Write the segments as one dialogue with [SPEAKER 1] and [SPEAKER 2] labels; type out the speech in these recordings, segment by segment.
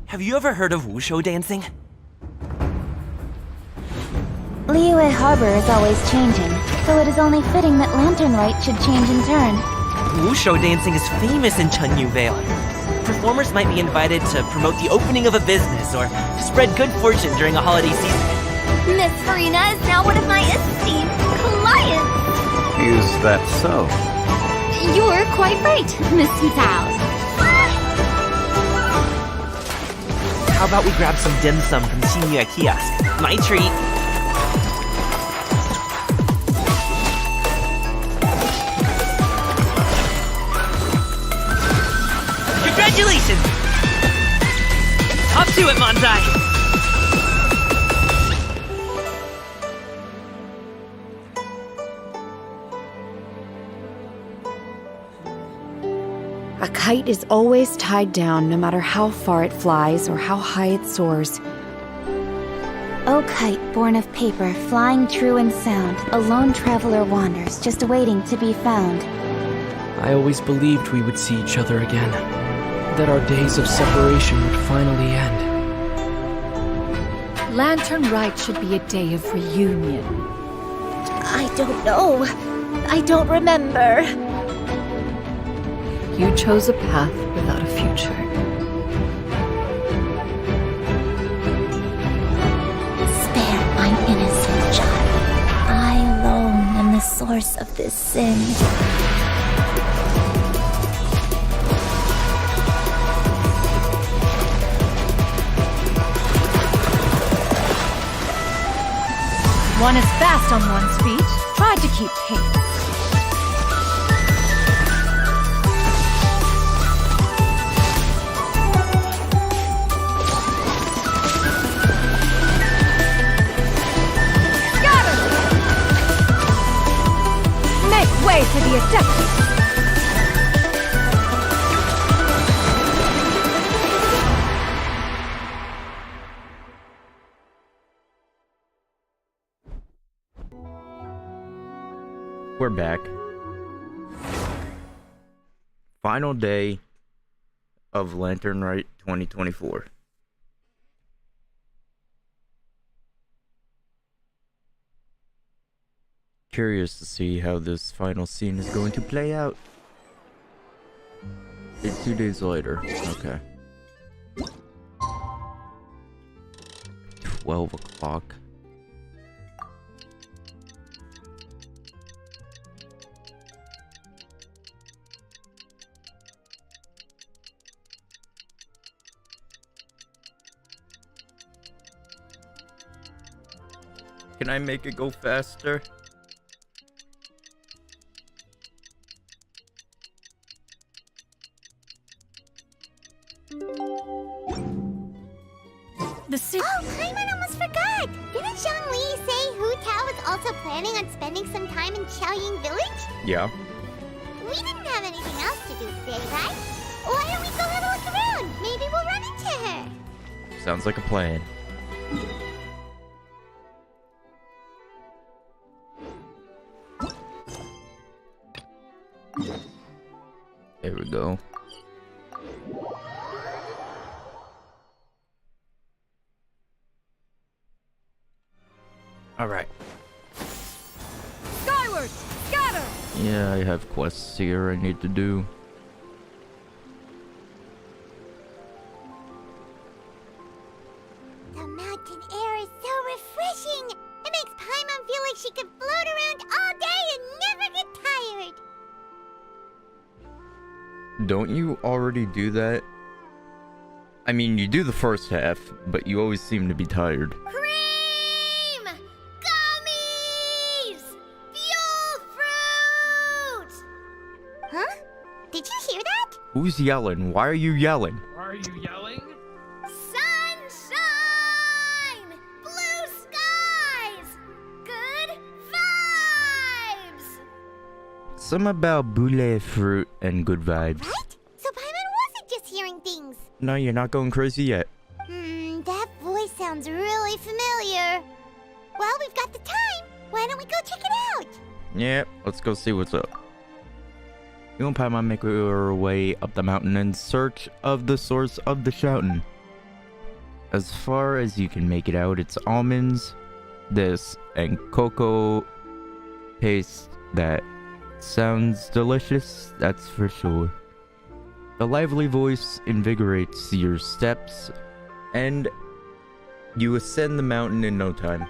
[SPEAKER 1] Have you ever heard of wushu dancing?
[SPEAKER 2] Liyue Harbor is always changing, so it is only fitting that Lantern Rite should change in turn.
[SPEAKER 1] Wushu dancing is famous in Chunyu Vale. Performers might be invited to promote the opening of a business or to spread good fortune during a holiday season.
[SPEAKER 3] Miss Farina is now one of my esteemed clients.
[SPEAKER 4] Is that so?
[SPEAKER 3] You're quite right, Miss Hutao.
[SPEAKER 1] How about we grab some dim sum from Shinya Kiosk? My treat. Congratulations! Up to it, Manzai!
[SPEAKER 5] A kite is always tied down no matter how far it flies or how high it soars.
[SPEAKER 2] O kite born of paper, flying true and sound, a lone traveler wanders, just awaiting to be found.
[SPEAKER 6] I always believed we would see each other again, that our days of separation would finally end.
[SPEAKER 5] Lantern Rite should be a day of reunion.
[SPEAKER 3] I don't know. I don't remember.
[SPEAKER 5] You chose a path without a future.
[SPEAKER 2] Spare mine innocent child. I alone am the source of this sin.
[SPEAKER 5] One is fast on one's feet. Try to keep pace. Way to the Adeptus!
[SPEAKER 4] We're back. Final day of Lantern Rite 2024. Curious to see how this final scene is going to play out. It's 2 days later. Okay. 12 o'clock. Can I make it go faster?
[SPEAKER 3] Oh, Paimon almost forgot! Didn't Zhongli say Hu Tao was also planning on spending some time in Qiaoying Village?
[SPEAKER 4] Yeah.
[SPEAKER 3] We didn't have anything else to do today, right? Why don't we go have a look around? Maybe we'll run into her.
[SPEAKER 4] Sounds like a plan. There we go. Alright.
[SPEAKER 5] Skyward! Scatter!
[SPEAKER 4] Yeah, I have quests here I need to do.
[SPEAKER 3] The mountain air is so refreshing! It makes Paimon feel like she could float around all day and never get tired!
[SPEAKER 4] Don't you already do that? I mean, you do the first half, but you always seem to be tired.
[SPEAKER 3] Cream! Gummies! Fuel fruit! Huh? Did you hear that?
[SPEAKER 4] Who's yelling? Why are you yelling?
[SPEAKER 6] Why are you yelling?
[SPEAKER 3] Sunshine! Blue skies! Good vibes!
[SPEAKER 4] Some about boule fruit and good vibes.
[SPEAKER 3] Right? So Paimon wasn't just hearing things.
[SPEAKER 4] No, you're not going crazy yet.
[SPEAKER 3] That voice sounds really familiar. Well, we've got the time. Why don't we go check it out?
[SPEAKER 4] Yeah, let's go see what's up. You and Paimon make our way up the mountain in search of the source of the shouting. as far as you can make it out, it's almonds, this, and cocoa paste that sounds delicious, that's for sure. The lively voice invigorates your steps, and you ascend the mountain in no time.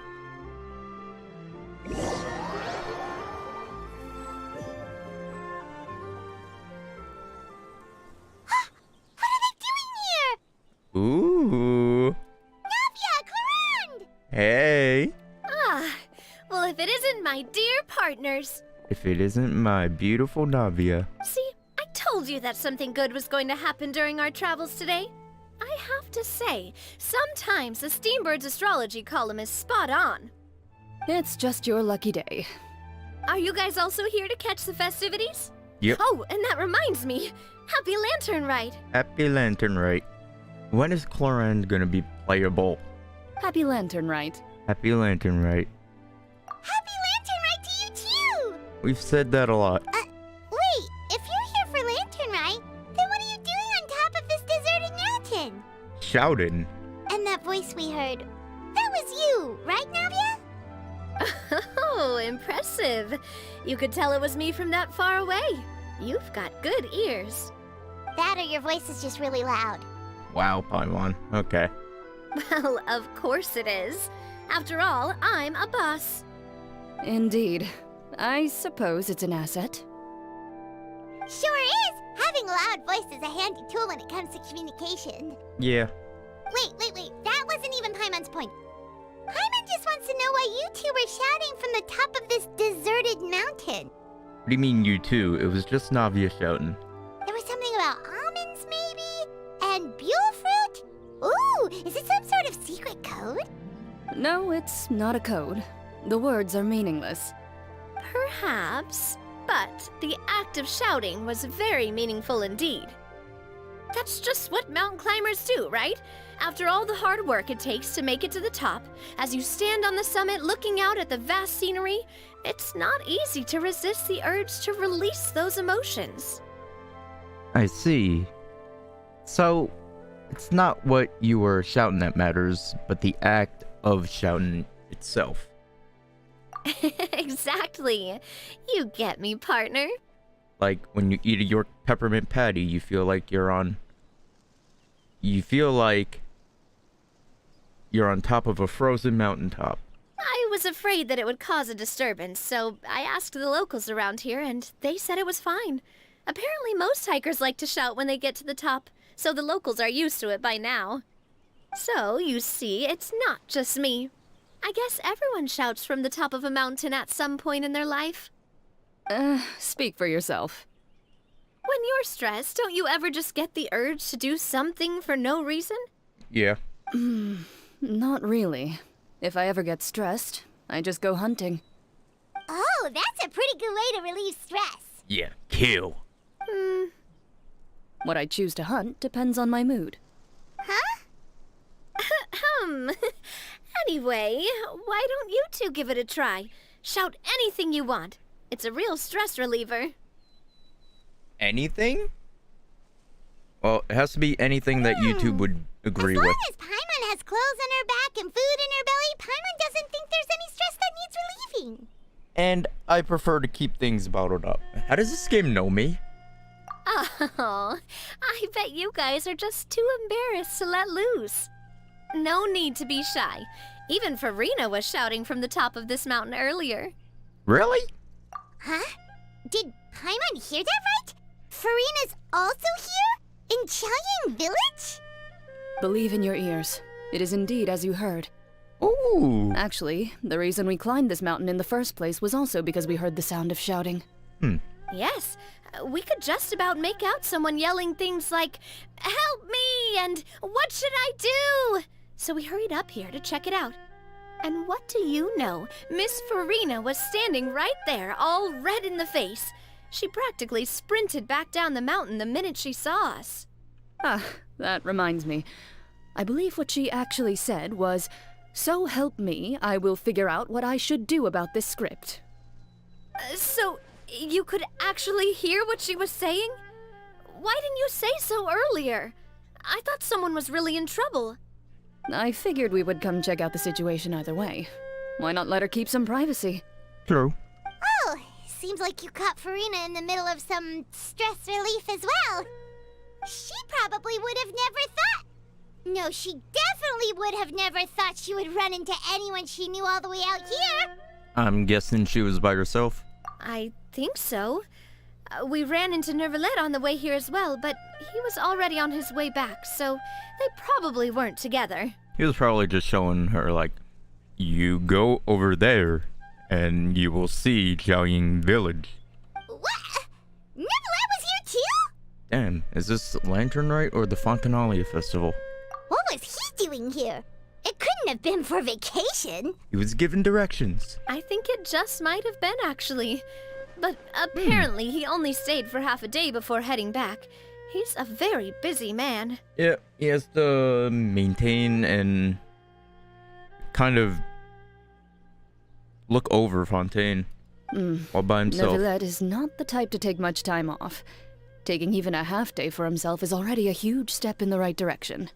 [SPEAKER 4] Ooh.
[SPEAKER 3] Navia, Clarande!
[SPEAKER 4] Hey.
[SPEAKER 7] Ah, well, if it isn't my dear partners.
[SPEAKER 4] If it isn't my beautiful Navia.
[SPEAKER 7] See, I told you that something good was going to happen during our travels today. I have to say, sometimes the Steambird's astrology column is spot on.
[SPEAKER 5] It's just your lucky day.
[SPEAKER 7] Are you guys also here to catch the festivities?
[SPEAKER 4] Yep.
[SPEAKER 7] Oh, and that reminds me. Happy Lantern Rite.
[SPEAKER 4] Happy Lantern Rite. When is Clarande gonna be playable?
[SPEAKER 5] Happy Lantern Rite.
[SPEAKER 4] Happy Lantern Rite.
[SPEAKER 3] Happy Lantern Rite to you too!
[SPEAKER 4] We've said that a lot.
[SPEAKER 3] Wait, if you're here for Lantern Rite, then what are you doing on top of this deserted mountain?
[SPEAKER 4] Shouting.
[SPEAKER 3] And that voice we heard, that was you, right, Navia?
[SPEAKER 7] Oh, impressive. You could tell it was me from that far away. You've got good ears.
[SPEAKER 3] That or your voice is just really loud.
[SPEAKER 4] Wow, Paimon. Okay.
[SPEAKER 7] Well, of course it is. After all, I'm a boss.
[SPEAKER 5] Indeed. I suppose it's an asset.
[SPEAKER 3] Sure is! Having a loud voice is a handy tool when it comes to communication.
[SPEAKER 4] Yeah.
[SPEAKER 3] Wait. That wasn't even Paimon's point. Paimon just wants to know why you two were shouting from the top of this deserted mountain.
[SPEAKER 4] What do you mean you two? It was just Navia shouting.
[SPEAKER 3] There was something about almonds, maybe? And buell fruit? Ooh, is it some sort of secret code?
[SPEAKER 5] No, it's not a code. The words are meaningless.
[SPEAKER 7] Perhaps, but the act of shouting was very meaningful indeed. That's just what mountain climbers do, right? After all the hard work it takes to make it to the top, as you stand on the summit looking out at the vast scenery, it's not easy to resist the urge to release those emotions.
[SPEAKER 4] I see. So, it's not what you were shouting that matters, but the act of shouting itself.
[SPEAKER 7] Exactly. You get me, partner.
[SPEAKER 4] Like, when you eat a York peppermint patty, you feel like you're on top of a frozen mountaintop.
[SPEAKER 7] I was afraid that it would cause a disturbance, so I asked the locals around here, and they said it was fine. Apparently most hikers like to shout when they get to the top, so the locals are used to it by now. So, you see, it's not just me. I guess everyone shouts from the top of a mountain at some point in their life.
[SPEAKER 5] Speak for yourself.
[SPEAKER 7] When you're stressed, don't you ever just get the urge to do something for no reason?
[SPEAKER 4] Yeah.
[SPEAKER 5] Not really. If I ever get stressed, I just go hunting.
[SPEAKER 3] Oh, that's a pretty good way to relieve stress.
[SPEAKER 4] Yeah, kill.
[SPEAKER 5] What I choose to hunt depends on my mood.
[SPEAKER 3] Huh?
[SPEAKER 7] Anyway, why don't you two give it a try? Shout anything you want. It's a real stress reliever.
[SPEAKER 4] Anything? Well, it has to be anything that you two would agree
[SPEAKER 3] As
[SPEAKER 4] with.
[SPEAKER 3] long as Paimon has clothes on her back and food in her belly, Paimon doesn't think there's any stress that needs relieving.
[SPEAKER 4] And I prefer to keep things bottled up. How does this game know me?
[SPEAKER 7] Oh, I bet you guys are just too embarrassed to let loose. No need to be shy. Even Farina was shouting from the top of this mountain earlier.
[SPEAKER 4] Really?
[SPEAKER 3] Huh? Did Paimon hear that right? Farina's also here? In Chaoyang Village?
[SPEAKER 5] Believe in your ears. It is indeed as you heard.
[SPEAKER 4] Ooh.
[SPEAKER 5] Actually, the reason we climbed this mountain in the first place was also because we heard the sound of shouting.
[SPEAKER 7] Yes, we could just about make out someone yelling things like, "Help me!" and "What should I do?" So we hurried up here to check it out. And what do you know? Miss Farina was standing right there, all red in the face. She practically sprinted back down the mountain the minute she saw us.
[SPEAKER 5] Ah, that reminds me. I believe what she actually said was, "So help me, I will figure out what I should do about this script."
[SPEAKER 7] So, you could actually hear what she was saying? Why didn't you say so earlier? I thought someone was really in trouble.
[SPEAKER 5] I figured we would come check out the situation either way. Why not let her keep some privacy?
[SPEAKER 4] True.
[SPEAKER 3] Oh, seems like you caught Farina in the middle of some stress relief as well. She probably would have never thought. No, she definitely would have never thought she would run into anyone she knew all the way out here.
[SPEAKER 4] I'm guessing she was by herself.
[SPEAKER 7] I think so. We ran into Nervalet on the way here as well, but he was already on his way back, so they probably weren't together.
[SPEAKER 4] He was probably just showing her, like, you go over there, and you will see Jiaoying Village.
[SPEAKER 3] What? Nervalet was here too?
[SPEAKER 4] Damn, is this Lantern Rite or the Fontanalia Festival?
[SPEAKER 3] What was he doing here? It couldn't have been for vacation.
[SPEAKER 4] He was given directions.
[SPEAKER 7] I think it just might have been, actually. But apparently he only stayed for half a day before heading back. He's a very busy man.
[SPEAKER 4] Yeah, he has to maintain and kind of look over Fontaine all by himself.
[SPEAKER 5] Neverlet is not the type to take much time off. Taking even a half day for himself is already a huge step in the right direction.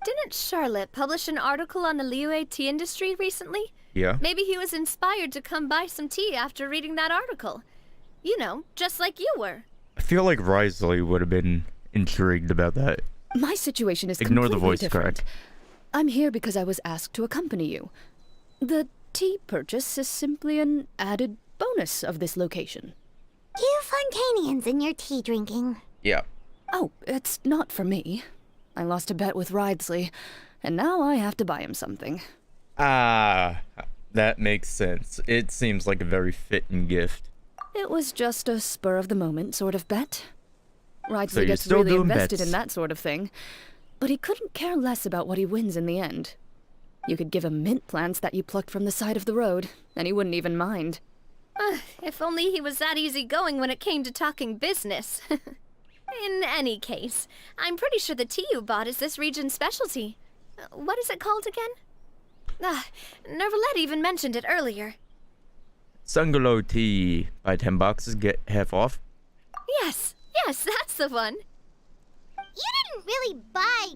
[SPEAKER 7] Didn't Charlotte publish an article on the Liyue tea industry recently?
[SPEAKER 4] Yeah.
[SPEAKER 7] Maybe he was inspired to come buy some tea after reading that article. You know, just like you were.
[SPEAKER 4] I feel like Risley would have been intrigued about that.
[SPEAKER 5] My situation is
[SPEAKER 4] Ignore the
[SPEAKER 5] completely
[SPEAKER 4] voice
[SPEAKER 5] different.
[SPEAKER 4] crack.
[SPEAKER 5] I'm here because I was asked to accompany you. The tea purchase is simply an added bonus of this location.
[SPEAKER 3] You Fontanians and your tea drinking.
[SPEAKER 4] Yeah.
[SPEAKER 5] Oh, it's not for me. I lost a bet with Ridesley, and now I have to buy him something.
[SPEAKER 4] Ah, that makes sense. It seems like a very fitting gift.
[SPEAKER 5] It was just a spur-of-the-moment sort of bet. Ridesley
[SPEAKER 4] So you're
[SPEAKER 5] gets
[SPEAKER 4] still
[SPEAKER 5] really
[SPEAKER 4] doing
[SPEAKER 5] invested
[SPEAKER 4] bets.
[SPEAKER 5] in that sort of thing, but he couldn't care less about what he wins in the end. You could give him mint plants that you plucked from the side of the road, and he wouldn't even mind.
[SPEAKER 7] If only he was that easygoing when it came to talking business. In any case, I'm pretty sure the tea you bought is this region's specialty. What is it called again? Nervalet even mentioned it earlier.
[SPEAKER 4] Sungalow tea. Buy 10 boxes, get half off.
[SPEAKER 7] Yes, that's the one.
[SPEAKER 3] You didn't really buy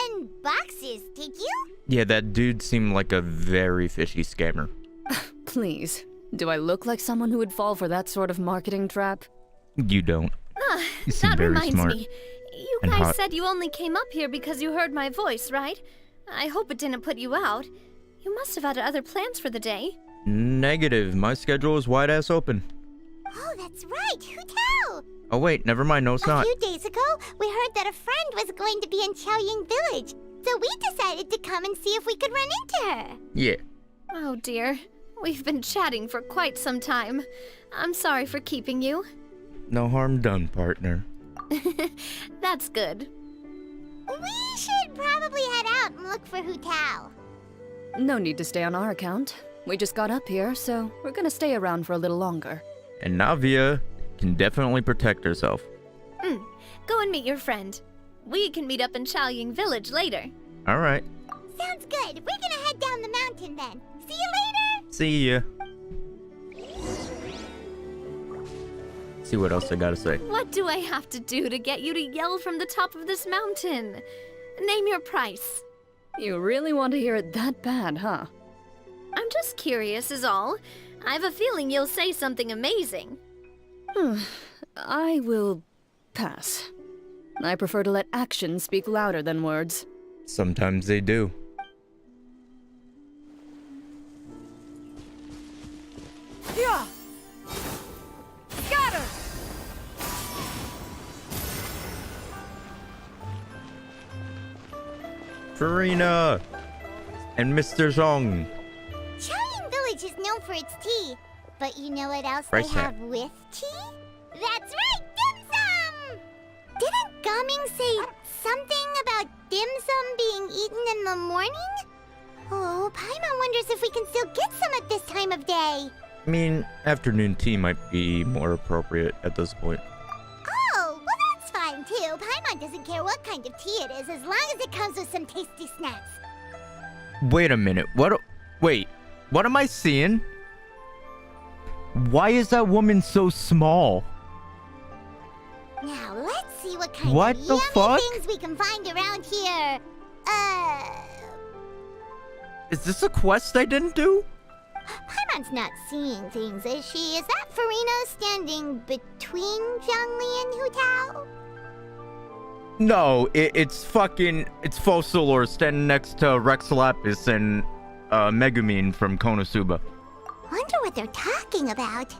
[SPEAKER 3] 10 boxes, did you?
[SPEAKER 4] Yeah, that dude seemed like a very fishy scammer.
[SPEAKER 5] Please, do I look like someone who would fall for that sort of marketing trap?
[SPEAKER 4] You don't. You seem
[SPEAKER 7] That
[SPEAKER 4] very
[SPEAKER 7] reminds
[SPEAKER 4] smart.
[SPEAKER 7] me. You
[SPEAKER 4] and
[SPEAKER 7] guys
[SPEAKER 4] hot.
[SPEAKER 7] said you only came up here because you heard my voice, right? I hope it didn't put you out. You must have had other plans for the day.
[SPEAKER 4] Negative. My schedule is wide ass open.
[SPEAKER 3] Oh, that's right. Who tell?
[SPEAKER 4] Oh wait, never mind. No, it's
[SPEAKER 3] A
[SPEAKER 4] not.
[SPEAKER 3] few days ago, we heard that a friend was going to be in Chaoying Village. So we decided to come and see if we could run into her.
[SPEAKER 4] Yeah.
[SPEAKER 7] Oh dear. We've been chatting for quite some time. I'm sorry for keeping you.
[SPEAKER 4] No harm done, partner.
[SPEAKER 7] That's good.
[SPEAKER 3] We should probably head out and look for Hu Tao.
[SPEAKER 5] No need to stay on our account. We just got up here, so we're gonna stay around for a little longer.
[SPEAKER 4] And Navia can definitely protect herself.
[SPEAKER 7] Go and meet your friend. We can meet up in Chaoying Village later.
[SPEAKER 4] Alright.
[SPEAKER 3] Sounds good. We're gonna head down the mountain then. See you later.
[SPEAKER 4] See ya. See what else I gotta say.
[SPEAKER 7] What do I have to do to get you to yell from the top of this mountain? Name your price.
[SPEAKER 5] You really want to hear it that bad, huh?
[SPEAKER 7] I'm just curious is all. I have a feeling you'll say something amazing.
[SPEAKER 5] I will pass. I prefer to let actions speak louder than words.
[SPEAKER 4] Sometimes they do.
[SPEAKER 5] Yeah! Scatter!
[SPEAKER 4] Farina! And Mr. Zhong.
[SPEAKER 3] Chaoying Village is known for its tea. But you know what else
[SPEAKER 4] Right
[SPEAKER 3] they
[SPEAKER 4] there.
[SPEAKER 3] have with tea? That's right, dim sum! Didn't Gaming say something about dim sum being eaten in the morning? Oh, Paimon wonders if we can still get some at this time of day.
[SPEAKER 4] I mean, afternoon tea might be more appropriate at this point.
[SPEAKER 3] Oh, well that's fine too. Paimon doesn't care what kind of tea it is as long as it comes with some tasty snacks.
[SPEAKER 4] Wait a minute. Wait. What am I seeing? Why is that woman so small?
[SPEAKER 3] Now let's see what kind
[SPEAKER 4] What
[SPEAKER 3] of
[SPEAKER 4] the
[SPEAKER 3] yummy
[SPEAKER 4] fuck?
[SPEAKER 3] things we can find around here.
[SPEAKER 4] Is this a quest I didn't do?
[SPEAKER 3] Paimon's not seeing things, is she? Is that Farina standing between Zhongli and Hu Tao?
[SPEAKER 4] No, it's Focalor standing next to Rex Lapis and Megumin from Konosuba.
[SPEAKER 3] Wonder what they're talking about.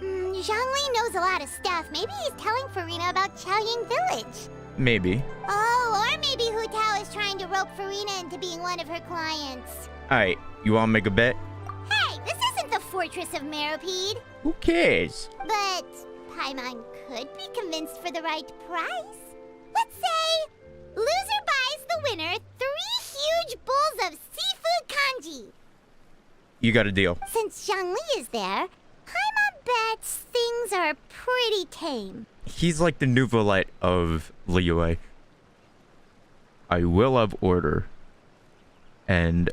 [SPEAKER 3] Zhongli knows a lot of stuff. Maybe he's telling Farina about Chaoying Village.
[SPEAKER 4] Maybe.
[SPEAKER 3] Oh, or maybe Hu Tao is trying to rope Farina into being one of her clients.
[SPEAKER 4] Alright, you wanna make a bet?
[SPEAKER 3] Hey, this isn't the Fortress of Meropide.
[SPEAKER 4] Who cares?
[SPEAKER 3] But Paimon could be convinced for the right price. Let's say loser buys the winner 3 huge bowls of seafood kanji.
[SPEAKER 4] You got a deal.
[SPEAKER 3] Since Zhongli is there, Paimon bets things are pretty tame.
[SPEAKER 4] He's like the Nouvelette of Liyue. I will have order. And,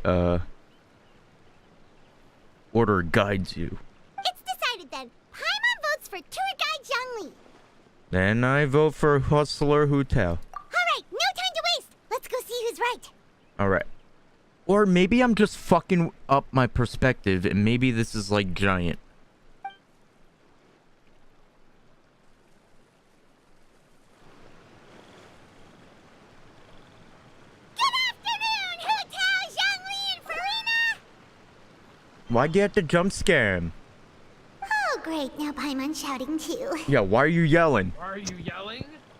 [SPEAKER 4] order guides you.
[SPEAKER 3] It's decided then. Paimon votes for tour guide Zhongli.
[SPEAKER 4] Then I vote for Hustler Hu Tao.
[SPEAKER 3] Alright, no time to waste. Let's go see who's right.
[SPEAKER 4] Alright. Or maybe I'm just fucking up my perspective and maybe this is like giant. Why'd you have to jump scare him?
[SPEAKER 3] Oh, great. Now Paimon's shouting too.
[SPEAKER 4] Yeah, why are you yelling?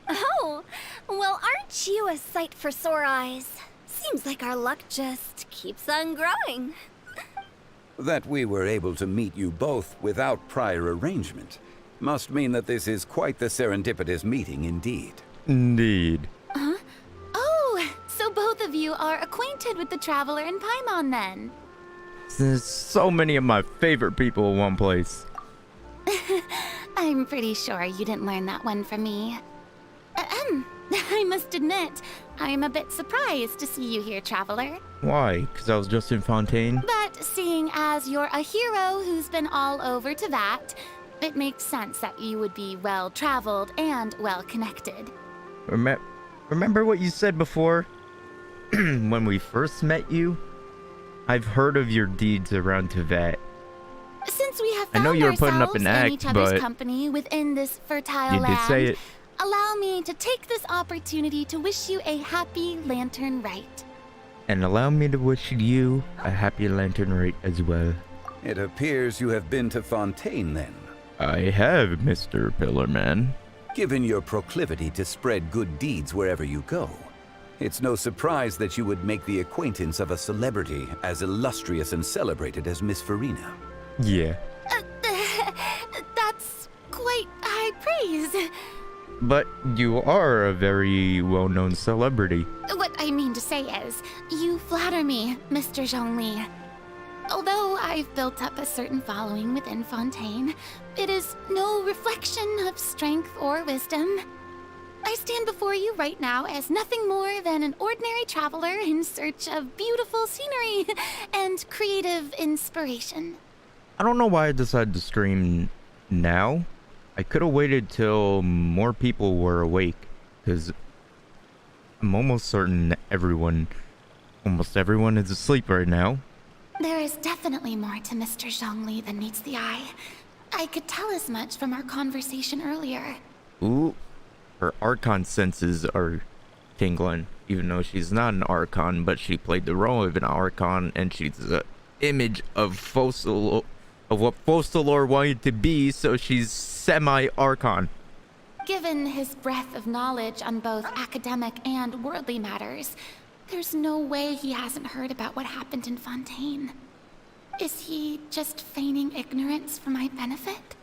[SPEAKER 7] Oh, well, aren't you a sight for sore eyes? Seems like our luck just keeps on growing.
[SPEAKER 8] That we were able to meet you both without prior arrangement must mean that this is quite the serendipitous meeting indeed.
[SPEAKER 4] Indeed.
[SPEAKER 2] Huh? Oh, so both of you are acquainted with the Traveler and Paimon then?
[SPEAKER 4] There's so many of my favorite people in one place.
[SPEAKER 2] I'm pretty sure you didn't learn that one from me. I must admit, I'm a bit surprised to see you here, Traveler.
[SPEAKER 4] Why? Because I was just in Fontaine?
[SPEAKER 2] But seeing as you're a hero who's been all over to that, it makes sense that you would be well-traveled and well-connected.
[SPEAKER 4] Remember what you said before? When we first met you? I've heard of your deeds around Teyvat.
[SPEAKER 2] Since we have
[SPEAKER 4] I know
[SPEAKER 2] found
[SPEAKER 4] you were putting up
[SPEAKER 2] ourselves
[SPEAKER 4] an
[SPEAKER 2] in
[SPEAKER 4] act,
[SPEAKER 2] each other's
[SPEAKER 4] but
[SPEAKER 2] company within this fertile
[SPEAKER 4] you
[SPEAKER 2] land,
[SPEAKER 4] did say it.
[SPEAKER 2] allow me to take this opportunity to wish you a happy Lantern Rite.
[SPEAKER 4] And allow me to wish you a happy Lantern Rite as well.
[SPEAKER 8] It appears you have been to Fontaine then.
[SPEAKER 4] I have, Mr. Pillarman.
[SPEAKER 8] Given your proclivity to spread good deeds wherever you go, it's no surprise that you would make the acquaintance of a celebrity as illustrious and celebrated as Miss Farina.
[SPEAKER 4] Yeah.
[SPEAKER 2] That's quite high praise.
[SPEAKER 4] But you are a very well-known celebrity.
[SPEAKER 2] What I mean to say is, you flatter me, Mr. Zhongli. Although I've built up a certain following within Fontaine, it is no reflection of strength or wisdom. I stand before you right now as nothing more than an ordinary traveler in search of beautiful scenery and creative inspiration.
[SPEAKER 4] I don't know why I decided to stream now. I could have waited till more people were awake, because I'm almost certain almost everyone is asleep right now.
[SPEAKER 2] There is definitely more to Mr. Zhongli than meets the eye. I could tell as much from our conversation earlier.
[SPEAKER 4] Ooh, her Archon senses are tingling, even though she's not an Archon, but she played the role of an Archon, and she's the image of what Focalor wanted to be, so she's semi-Archon.
[SPEAKER 2] Given his breadth of knowledge on both academic and worldly matters, there's no way he hasn't heard about what happened in Fontaine. Is he just feigning ignorance for my benefit?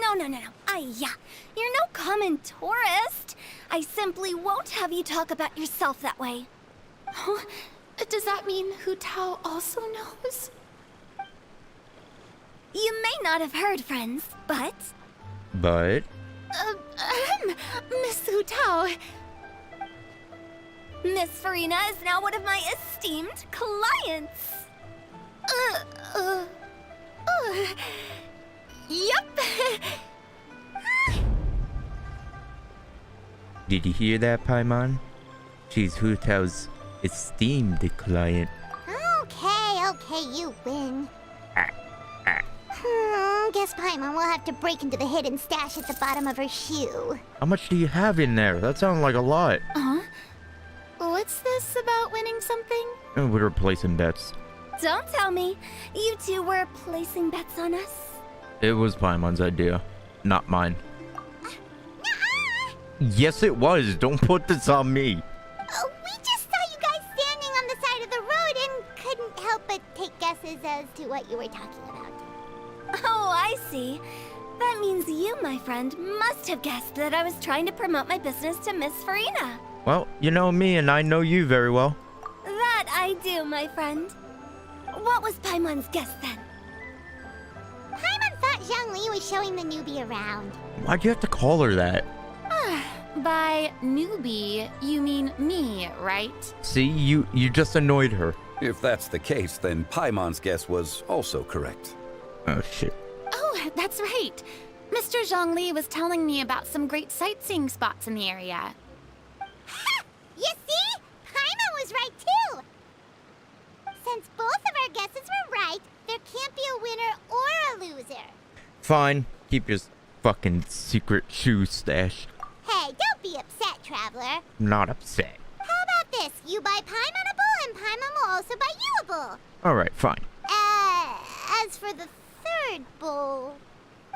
[SPEAKER 7] No. You're no common tourist. I simply won't have you talk about yourself that way.
[SPEAKER 2] Oh, does that mean Hu Tao also knows?
[SPEAKER 7] You may not have heard, friends, but...
[SPEAKER 2] Miss Hu Tao.
[SPEAKER 7] Miss Farina is now one of my esteemed clients. Yup.
[SPEAKER 4] Did you hear that, Paimon? She's Hu Tao's esteemed client.
[SPEAKER 3] Okay, you win. Guess Paimon will have to break into the hidden stash at the bottom of her shoe.
[SPEAKER 4] How much do you have in there? That sounds like a lot.
[SPEAKER 2] What's this about winning something?
[SPEAKER 4] We're replacing bets.
[SPEAKER 7] Don't tell me. You two were placing bets on us?
[SPEAKER 4] It was Paimon's idea, not mine.
[SPEAKER 3] Nuh-uh!
[SPEAKER 4] Yes, it was. Don't put this on me.
[SPEAKER 3] We just saw you guys standing on the side of the road and couldn't help but take guesses as to what you were talking about.
[SPEAKER 7] Oh, I see. That means you, my friend, must have guessed that I was trying to promote my business to Miss Farina.
[SPEAKER 4] Well, you know me and I know you very well.
[SPEAKER 7] That I do, my friend. What was Paimon's guess then?
[SPEAKER 3] Paimon thought Zhongli was showing the newbie around.
[SPEAKER 4] Why'd you have to call her that?
[SPEAKER 2] By newbie, you mean me, right?
[SPEAKER 4] See, you just annoyed her.
[SPEAKER 8] If that's the case, then Paimon's guess was also correct.
[SPEAKER 4] Oh, shit.
[SPEAKER 2] Oh, that's right. Mr. Zhongli was telling me about some great sightseeing spots in the area.
[SPEAKER 3] Ha! You see? Paimon was right too! Since both of our guesses were right, there can't be a winner or a loser.
[SPEAKER 4] Fine. Keep your fucking secret shoe stash.
[SPEAKER 3] Hey, don't be upset, Traveler.
[SPEAKER 4] I'm not upset.
[SPEAKER 3] How about this? You buy Paimon a bowl, and Paimon will also buy you a bowl.
[SPEAKER 4] Alright, fine.
[SPEAKER 3] As for the third bowl...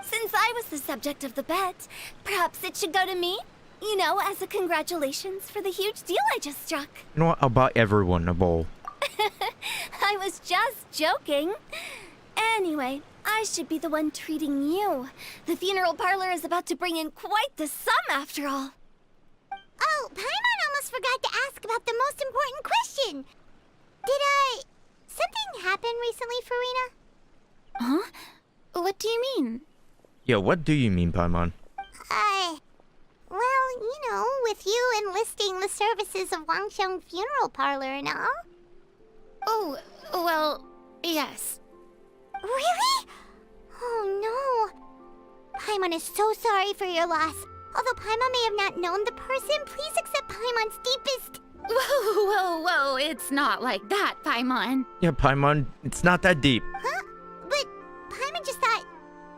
[SPEAKER 7] Since I was the subject of the bet, perhaps it should go to me? You know, as a congratulations for the huge deal I just struck.
[SPEAKER 4] You know what? I'll buy everyone a bowl.
[SPEAKER 7] I was just joking. Anyway, I should be the one treating you. The funeral parlor is about to bring in quite the sum after all.
[SPEAKER 3] Oh, Paimon almost forgot to ask about the most important question. Something happen recently, Farina?
[SPEAKER 2] Huh? What do you mean?
[SPEAKER 4] Yeah, what do you mean, Paimon?
[SPEAKER 3] Well, you know, with you enlisting the services of Wangsheng Funeral Parlor and all.
[SPEAKER 2] Oh, well, yes.
[SPEAKER 3] Really? Oh no. Paimon is so sorry for your loss. Although Paimon may have not known the person, please accept Paimon's deepest...
[SPEAKER 2] Whoa, it's not like that, Paimon.
[SPEAKER 4] Yeah, Paimon, it's not that deep.
[SPEAKER 3] Huh? But Paimon just thought,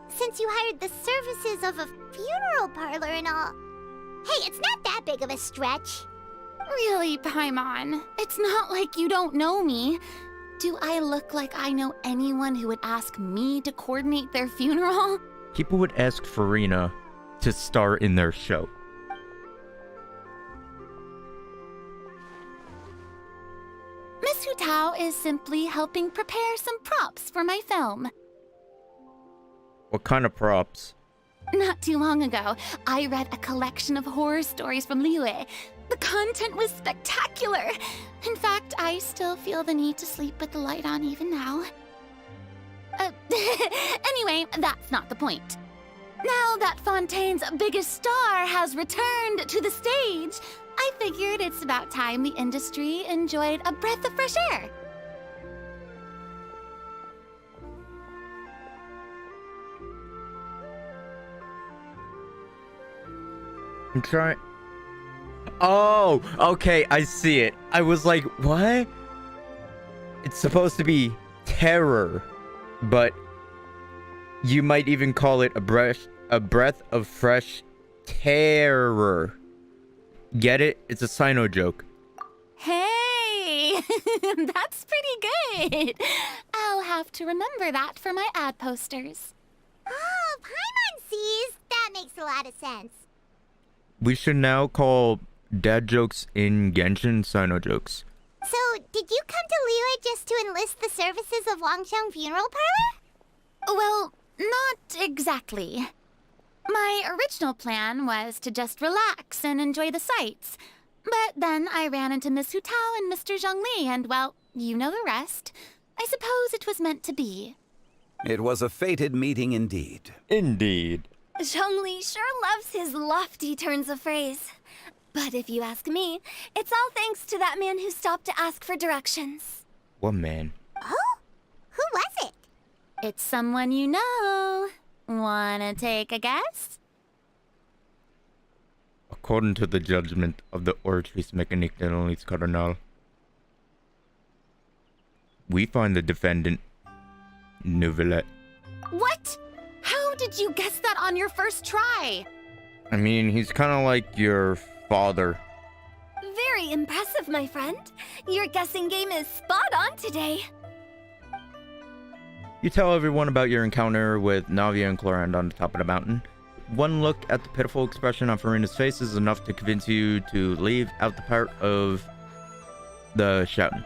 [SPEAKER 3] since you hired the services of a funeral parlor and all... Hey, it's not that big of a stretch.
[SPEAKER 2] Really, Paimon? It's not like you don't know me. Do I look like I know anyone who would ask me to coordinate their funeral?
[SPEAKER 4] People would ask Farina to star in their show.
[SPEAKER 2] Miss Hu Tao is simply helping prepare some props for my film.
[SPEAKER 4] What kind of props?
[SPEAKER 2] Not too long ago, I read a collection of horror stories from Liyue. The content was spectacular. In fact, I still feel the need to sleep with the light on even now. Anyway, that's not the point. Now that Fontaine's biggest star has returned to the stage, I figured it's about time the industry enjoyed a breath of fresh air.
[SPEAKER 4] I'm trying... Oh, okay, I see it. I was like, what? It's supposed to be terror, but you might even call it a breath of fresh terror. Get it? It's a Sino joke.
[SPEAKER 2] Hey, that's pretty good. I'll have to remember that for my ad posters.
[SPEAKER 3] Oh, Paimon sees. That makes a lot of sense.
[SPEAKER 4] We should now call dad jokes in Genshin Sino jokes.
[SPEAKER 3] So, did you come to Liyue just to enlist the services of Wangsheng Funeral Parlor?
[SPEAKER 2] Well, not exactly. My original plan was to just relax and enjoy the sights. But then I ran into Miss Hu Tao and Mr. Zhongli, and well, you know the rest. I suppose it was meant to be.
[SPEAKER 8] It was a fated meeting indeed.
[SPEAKER 4] Indeed.
[SPEAKER 7] Zhongli sure loves his lofty turns of phrase. But if you ask me, it's all thanks to that man who stopped to ask for directions.
[SPEAKER 4] What man?
[SPEAKER 3] Oh? Who was it?
[SPEAKER 2] It's someone you know. Wanna take a guess?
[SPEAKER 4] According to the judgment of the Orchis Mécanique de l'Église Cardinal, we find the defendant, Nouvellette.
[SPEAKER 2] What? How did you guess that on your first try?
[SPEAKER 4] I mean, he's kind of like your father.
[SPEAKER 7] Very impressive, my friend. Your guessing game is spot on today.
[SPEAKER 4] You tell everyone about your encounter with Navia and Clorand on the top of the mountain. One look at the pitiful expression on Farina's face is enough to convince you to leave out the part of the shouting.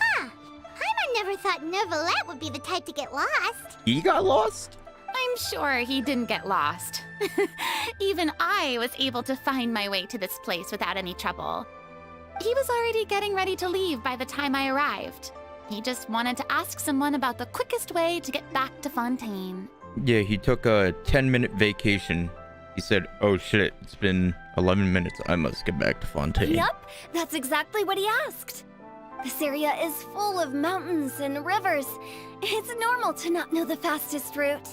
[SPEAKER 3] Huh. Paimon never thought Nouvellette would be the type to get lost.
[SPEAKER 4] He got lost?
[SPEAKER 2] I'm sure he didn't get lost. Even I was able to find my way to this place without any trouble. He was already getting ready to leave by the time I arrived. He just wanted to ask someone about the quickest way to get back to Fontaine.
[SPEAKER 4] Yeah, he took a 10-minute vacation. He said, oh shit, it's been 11 minutes. I must get back to Fontaine.
[SPEAKER 7] Yup, that's exactly what he asked. This area is full of mountains and rivers. It's normal to not know the fastest route.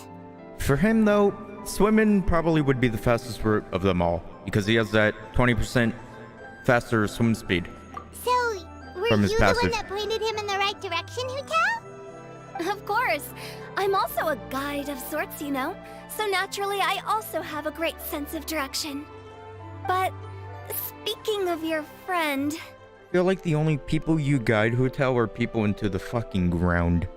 [SPEAKER 4] For him, though, swimming probably would be the fastest route of them all, because he has that 20% faster swim speed.
[SPEAKER 3] So, were
[SPEAKER 4] From
[SPEAKER 3] you
[SPEAKER 4] his
[SPEAKER 3] the
[SPEAKER 4] passive.
[SPEAKER 3] one that pointed him in the right direction, Hutel?
[SPEAKER 7] Of course. I'm also a guide of sorts, you know. So naturally, I also have a great sense of direction. But speaking of your friend...
[SPEAKER 4] I feel like the only people you guide Hotel are people into the fucking ground.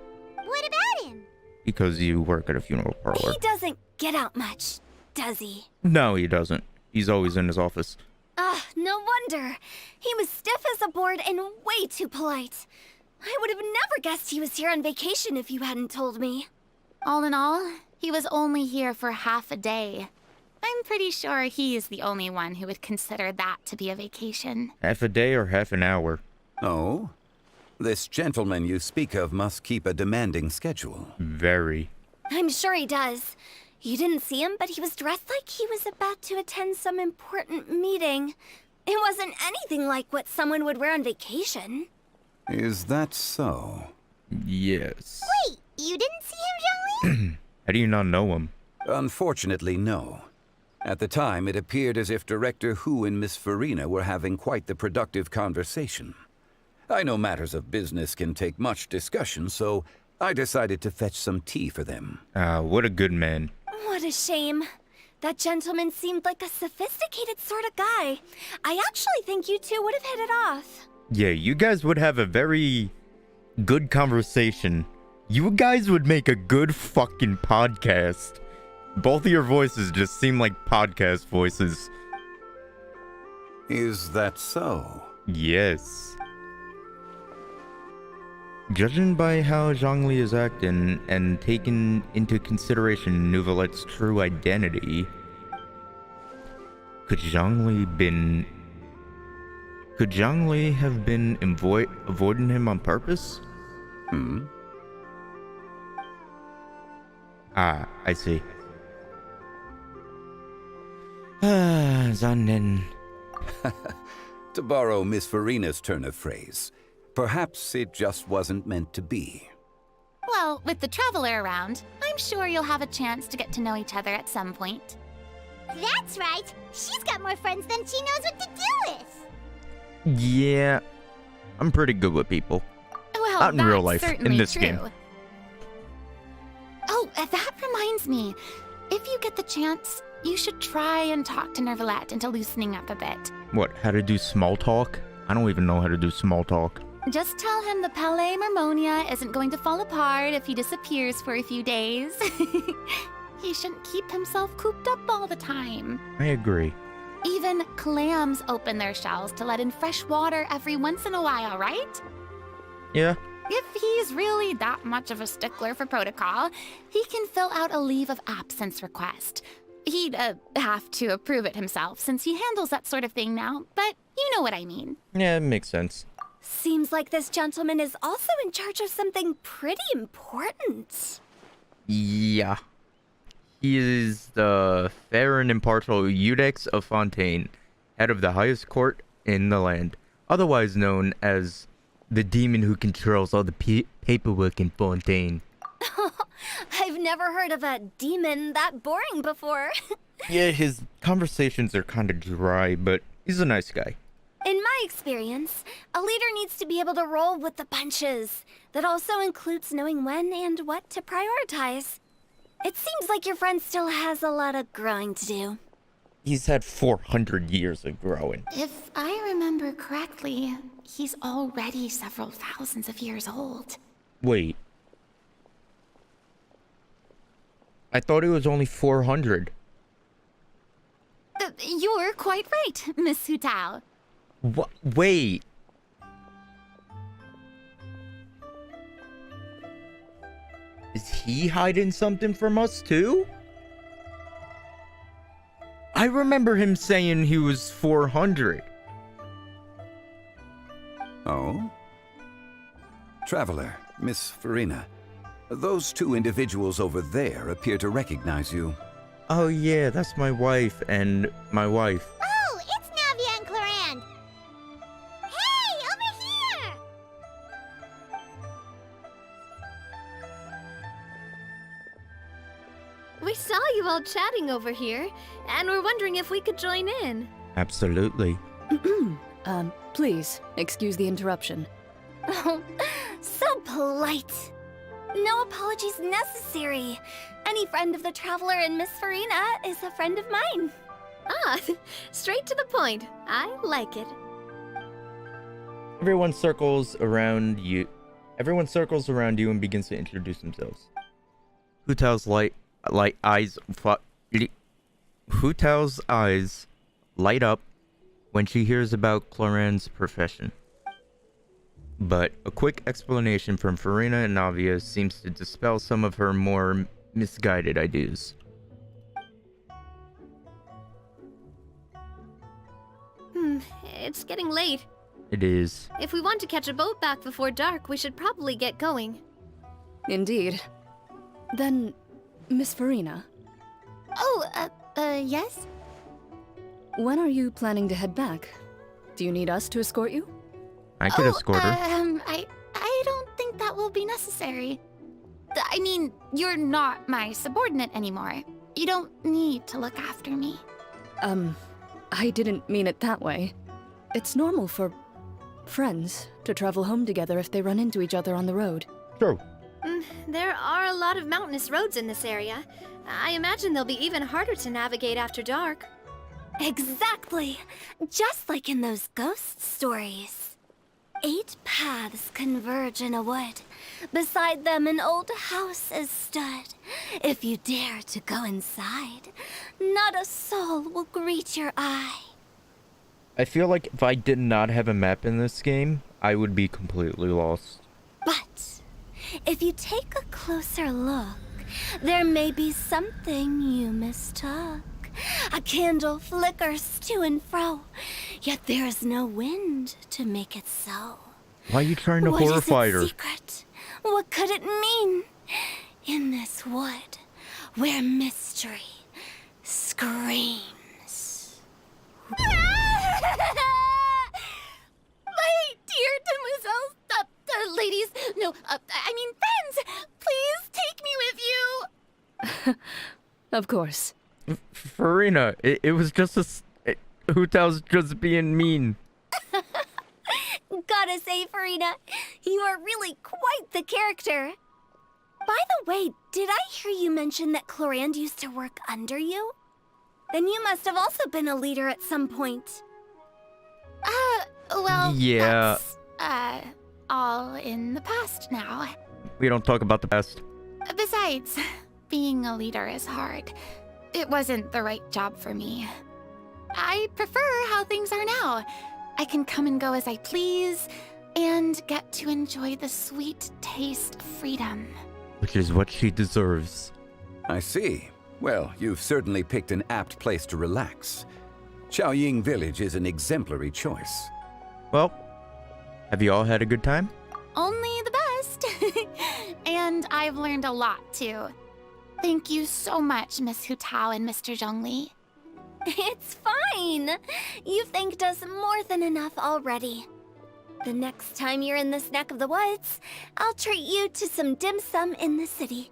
[SPEAKER 3] What about him?
[SPEAKER 4] Because you work at a funeral parlor.
[SPEAKER 7] He doesn't get out much, does he?
[SPEAKER 4] No, he doesn't. He's always in his office.
[SPEAKER 7] Ah, no wonder. He was stiff as a board and way too polite. I would have never guessed he was here on vacation if you hadn't told me.
[SPEAKER 2] All in all, he was only here for half a day. I'm pretty sure he is the only one who would consider that to be a vacation.
[SPEAKER 4] Half a day or half an hour?
[SPEAKER 8] Oh? This gentleman you speak of must keep a demanding schedule.
[SPEAKER 4] Very.
[SPEAKER 7] I'm sure he does. You didn't see him, but he was dressed like he was about to attend some important meeting. It wasn't anything like what someone would wear on vacation.
[SPEAKER 8] Is that so?
[SPEAKER 4] Yes.
[SPEAKER 3] Wait, you didn't see him, Zhongli?
[SPEAKER 4] How do you not know him?
[SPEAKER 8] Unfortunately, no. At the time, it appeared as if Director Hu and Miss Farina were having quite the productive conversation. I know matters of business can take much discussion, so I decided to fetch some tea for them.
[SPEAKER 4] What a good man.
[SPEAKER 7] What a shame. That gentleman seemed like a sophisticated sort of guy. I actually think you two would have hit it off.
[SPEAKER 4] Yeah, you guys would have a very good conversation. You guys would make a good fucking podcast. Both of your voices just seem like podcast voices.
[SPEAKER 8] Is that so?
[SPEAKER 4] Yes. Judging by how Zhongli is acting and taking into consideration Nouvellette's true identity, could Zhongli have been avoiding him on purpose? Ah, I see. Zanen.
[SPEAKER 8] To borrow Miss Farina's turn of phrase, perhaps it just wasn't meant to be.
[SPEAKER 2] Well, with the Traveler around, I'm sure you'll have a chance to get to know each other at some point.
[SPEAKER 3] That's right. She's got more friends than she knows what to do with.
[SPEAKER 4] Yeah, I'm pretty good with people.
[SPEAKER 2] Well,
[SPEAKER 4] Not in
[SPEAKER 2] that's
[SPEAKER 4] real life, in
[SPEAKER 2] certainly
[SPEAKER 4] this
[SPEAKER 2] true.
[SPEAKER 4] game.
[SPEAKER 2] Oh, that reminds me. If you get the chance, you should try and talk to Nouvellette into loosening up a bit.
[SPEAKER 4] What, how to do small talk? I don't even know how to do small talk.
[SPEAKER 2] Just tell him the Palais Mermonia isn't going to fall apart if he disappears for a few days. He shouldn't keep himself cooped up all the time.
[SPEAKER 4] I agree.
[SPEAKER 2] Even clams open their shells to let in fresh water every once in a while, right?
[SPEAKER 4] Yeah.
[SPEAKER 2] If he's really that much of a stickler for protocol, he can fill out a leave of absence request. He'd have to approve it himself since he handles that sort of thing now, but you know what I mean.
[SPEAKER 4] Yeah, it makes sense.
[SPEAKER 7] Seems like this gentleman is also in charge of something pretty important.
[SPEAKER 4] Yeah. He is the fair and impartial Eudex of Fontaine, head of the highest court in the land, otherwise known as the demon who controls all the paperwork in Fontaine.
[SPEAKER 7] I've never heard of a demon that boring before.
[SPEAKER 4] Yeah, his conversations are kind of dry, but he's a nice guy.
[SPEAKER 7] In my experience, a leader needs to be able to roll with the punches. That also includes knowing when and what to prioritize. It seems like your friend still has a lot of growing to do.
[SPEAKER 4] He's had 400 years of growing.
[SPEAKER 2] If I remember correctly, he's already several thousands of years old.
[SPEAKER 4] Wait. I thought it was only 400.
[SPEAKER 2] You're quite right, Miss Hu Tao.
[SPEAKER 4] What? Wait. Is he hiding something from us too? I remember him saying he was 400.
[SPEAKER 8] Oh? Traveler, Miss Farina, those two individuals over there appear to recognize you.
[SPEAKER 4] Oh yeah, that's my wife and my wife.
[SPEAKER 3] Oh, it's Navia and Clorand. Hey, over here!
[SPEAKER 7] We saw you all chatting over here, and we're wondering if we could join in.
[SPEAKER 4] Absolutely.
[SPEAKER 5] Please, excuse the interruption.
[SPEAKER 7] Oh, so polite. No apologies necessary. Any friend of the Traveler and Miss Farina is a friend of mine. Ah, straight to the point. I like it.
[SPEAKER 4] Everyone circles around you and begins to introduce themselves. Hu Tao's eyes light up when she hears about Clorand's profession. But a quick explanation from Farina and Navia seems to dispel some of her more misguided ideas.
[SPEAKER 7] It's getting late.
[SPEAKER 4] It is.
[SPEAKER 7] If we want to catch a boat back before dark, we should probably get going.
[SPEAKER 5] Indeed. Then, Miss Farina,
[SPEAKER 2] Oh, yes?
[SPEAKER 5] when are you planning to head back? Do you need us to escort you?
[SPEAKER 4] I could escort her.
[SPEAKER 2] I don't think that will be necessary. I mean, you're not my subordinate anymore. You don't need to look after me.
[SPEAKER 5] I didn't mean it that way. It's normal for friends to travel home together if they run into each other on the road.
[SPEAKER 4] True.
[SPEAKER 7] There are a lot of mountainous roads in this area. I imagine they'll be even harder to navigate after dark.
[SPEAKER 9] Exactly! Just like in those ghost stories. 8 paths converge in a wood. Beside them an old house is stood. If you dare to go inside, not a soul will greet your eye.
[SPEAKER 4] I feel like if I did not have a map in this game, I would be completely lost.
[SPEAKER 9] But if you take a closer look, there may be something you mistook. A candle flickers to and fro, yet there is no wind to make it so.
[SPEAKER 4] Why are you trying to
[SPEAKER 9] What is
[SPEAKER 4] horrify
[SPEAKER 9] its
[SPEAKER 4] her?
[SPEAKER 9] secret? What could it mean? In this wood, where mystery screams.
[SPEAKER 2] My dear demoiselles, ladies, no, I mean friends, please take me with you.
[SPEAKER 5] Of course.
[SPEAKER 4] Farina, it was just Hu Tao's just being mean.
[SPEAKER 9] Gotta say, Farina, you are really quite the character. By the way, did I hear you mention that Clorand used to work under you? Then you must have also been a leader at some point.
[SPEAKER 2] Well,
[SPEAKER 4] Yeah.
[SPEAKER 2] that's, all in the past now.
[SPEAKER 4] We don't talk about the past.
[SPEAKER 2] Besides, being a leader is hard. It wasn't the right job for me. I prefer how things are now. I can come and go as I please, and get to enjoy the sweet taste of freedom.
[SPEAKER 4] Which is what she deserves.
[SPEAKER 8] I see. Well, you've certainly picked an apt place to relax. Xiaoying Village is an exemplary choice.
[SPEAKER 4] Well, have you all had a good time?
[SPEAKER 2] Only the best. And I've learned a lot, too. Thank you so much, Miss Hu Tao and Mr. Zhongli.
[SPEAKER 9] It's fine. You've thanked us more than enough already. The next time you're in this neck of the woods, I'll treat you to some dim sum in the city.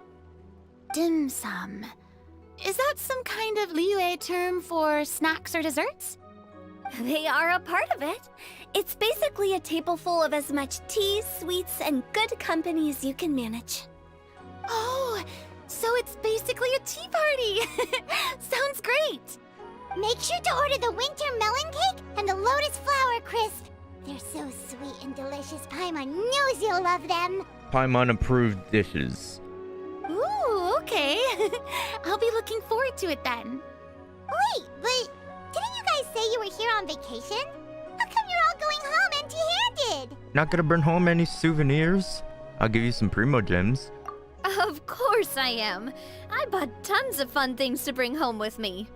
[SPEAKER 2] Dim sum. Is that some kind of Liyue term for snacks or desserts?
[SPEAKER 9] They are a part of it. It's basically a table full of as much tea, sweets, and good company as you can manage.
[SPEAKER 2] Oh, so it's basically a tea party. Sounds great.
[SPEAKER 3] Make sure to order the winter melon cake and the lotus flower crisp. They're so sweet and delicious. Paimon knows you'll love them.
[SPEAKER 4] Paimon approved dishes.
[SPEAKER 2] Ooh, okay. I'll be looking forward to it then.
[SPEAKER 3] Wait, but didn't you guys say you were here on vacation? How come you're all going home empty-handed?
[SPEAKER 4] Not gonna bring home any souvenirs? I'll give you some Primo gems.
[SPEAKER 7] Of course I am. I bought tons of fun things to bring home with me.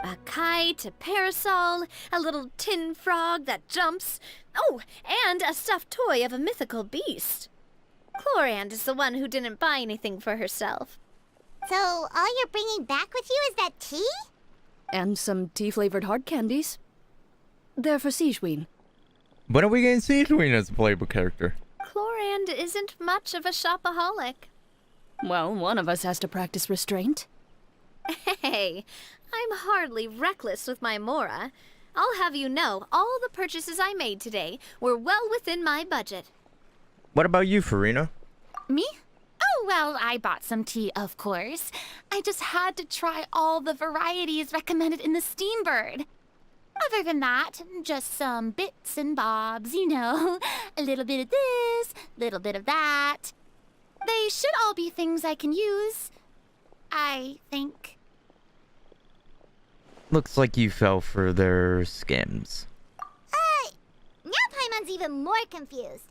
[SPEAKER 7] A kite, a parasol, a little tin frog that jumps. Oh, and a stuffed toy of a mythical beast. Chlorand is the one who didn't buy anything for herself.
[SPEAKER 3] So all you're bringing back with you is that tea?
[SPEAKER 5] And some tea-flavored hard candies. They're for Sigewinne.
[SPEAKER 4] When are we getting Sigewinne as a playable character?
[SPEAKER 7] Chlorand isn't much of a shopaholic.
[SPEAKER 5] Well, one of us has to practice restraint.
[SPEAKER 7] Hey, I'm hardly reckless with my Mora. I'll have you know, all the purchases I made today were well within my budget.
[SPEAKER 4] What about you, Farina?
[SPEAKER 2] Me? Oh, well, I bought some tea, of course. I just had to try all the varieties recommended in the Steambird. Other than that, just some bits and bobs, you know. A little bit of this, little bit of that. They should all be things I can use, I think.
[SPEAKER 4] Looks like you fell for their scams.
[SPEAKER 3] Now Paimon's even more confused.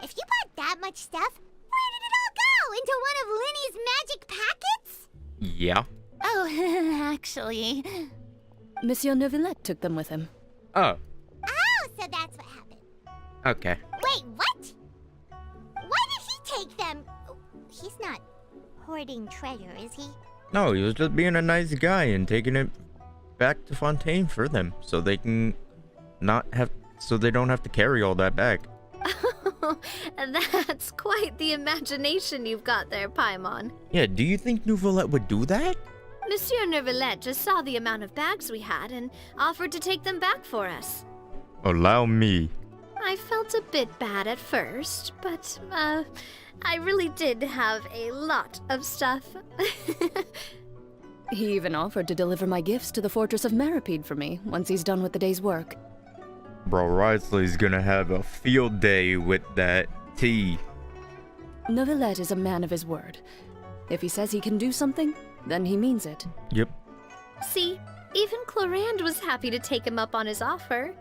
[SPEAKER 3] If you bought that much stuff, where did it all go? Into one of Linny's magic packets?
[SPEAKER 4] Yeah.
[SPEAKER 2] Oh, actually.
[SPEAKER 5] Monsieur Neuvillette took them with him.
[SPEAKER 4] Oh,
[SPEAKER 3] Oh, so that's what happened.
[SPEAKER 4] okay.
[SPEAKER 3] Wait, what? Why did he take them? He's not hoarding treasure, is he?
[SPEAKER 4] No, he was just being a nice guy and taking it back to Fontaine for them, so they can so they don't have to carry all that back.
[SPEAKER 7] That's quite the imagination you've got there, Paimon.
[SPEAKER 4] Yeah, do you think Neuvillette would do that?
[SPEAKER 7] Monsieur Neuvillette just saw the amount of bags we had and offered to take them back for us.
[SPEAKER 4] Allow me.
[SPEAKER 7] I felt a bit bad at first, but, I really did have a lot of stuff.
[SPEAKER 5] He even offered to deliver my gifts to the Fortress of Meripede for me once he's done with the day's work.
[SPEAKER 4] Bro, Risley's gonna have a field day with that tea.
[SPEAKER 5] Neuvillette is a man of his word. If he says he can do something, then he means it.
[SPEAKER 4] Yep.
[SPEAKER 7] See, even Chlorand was happy to take him up on his offer.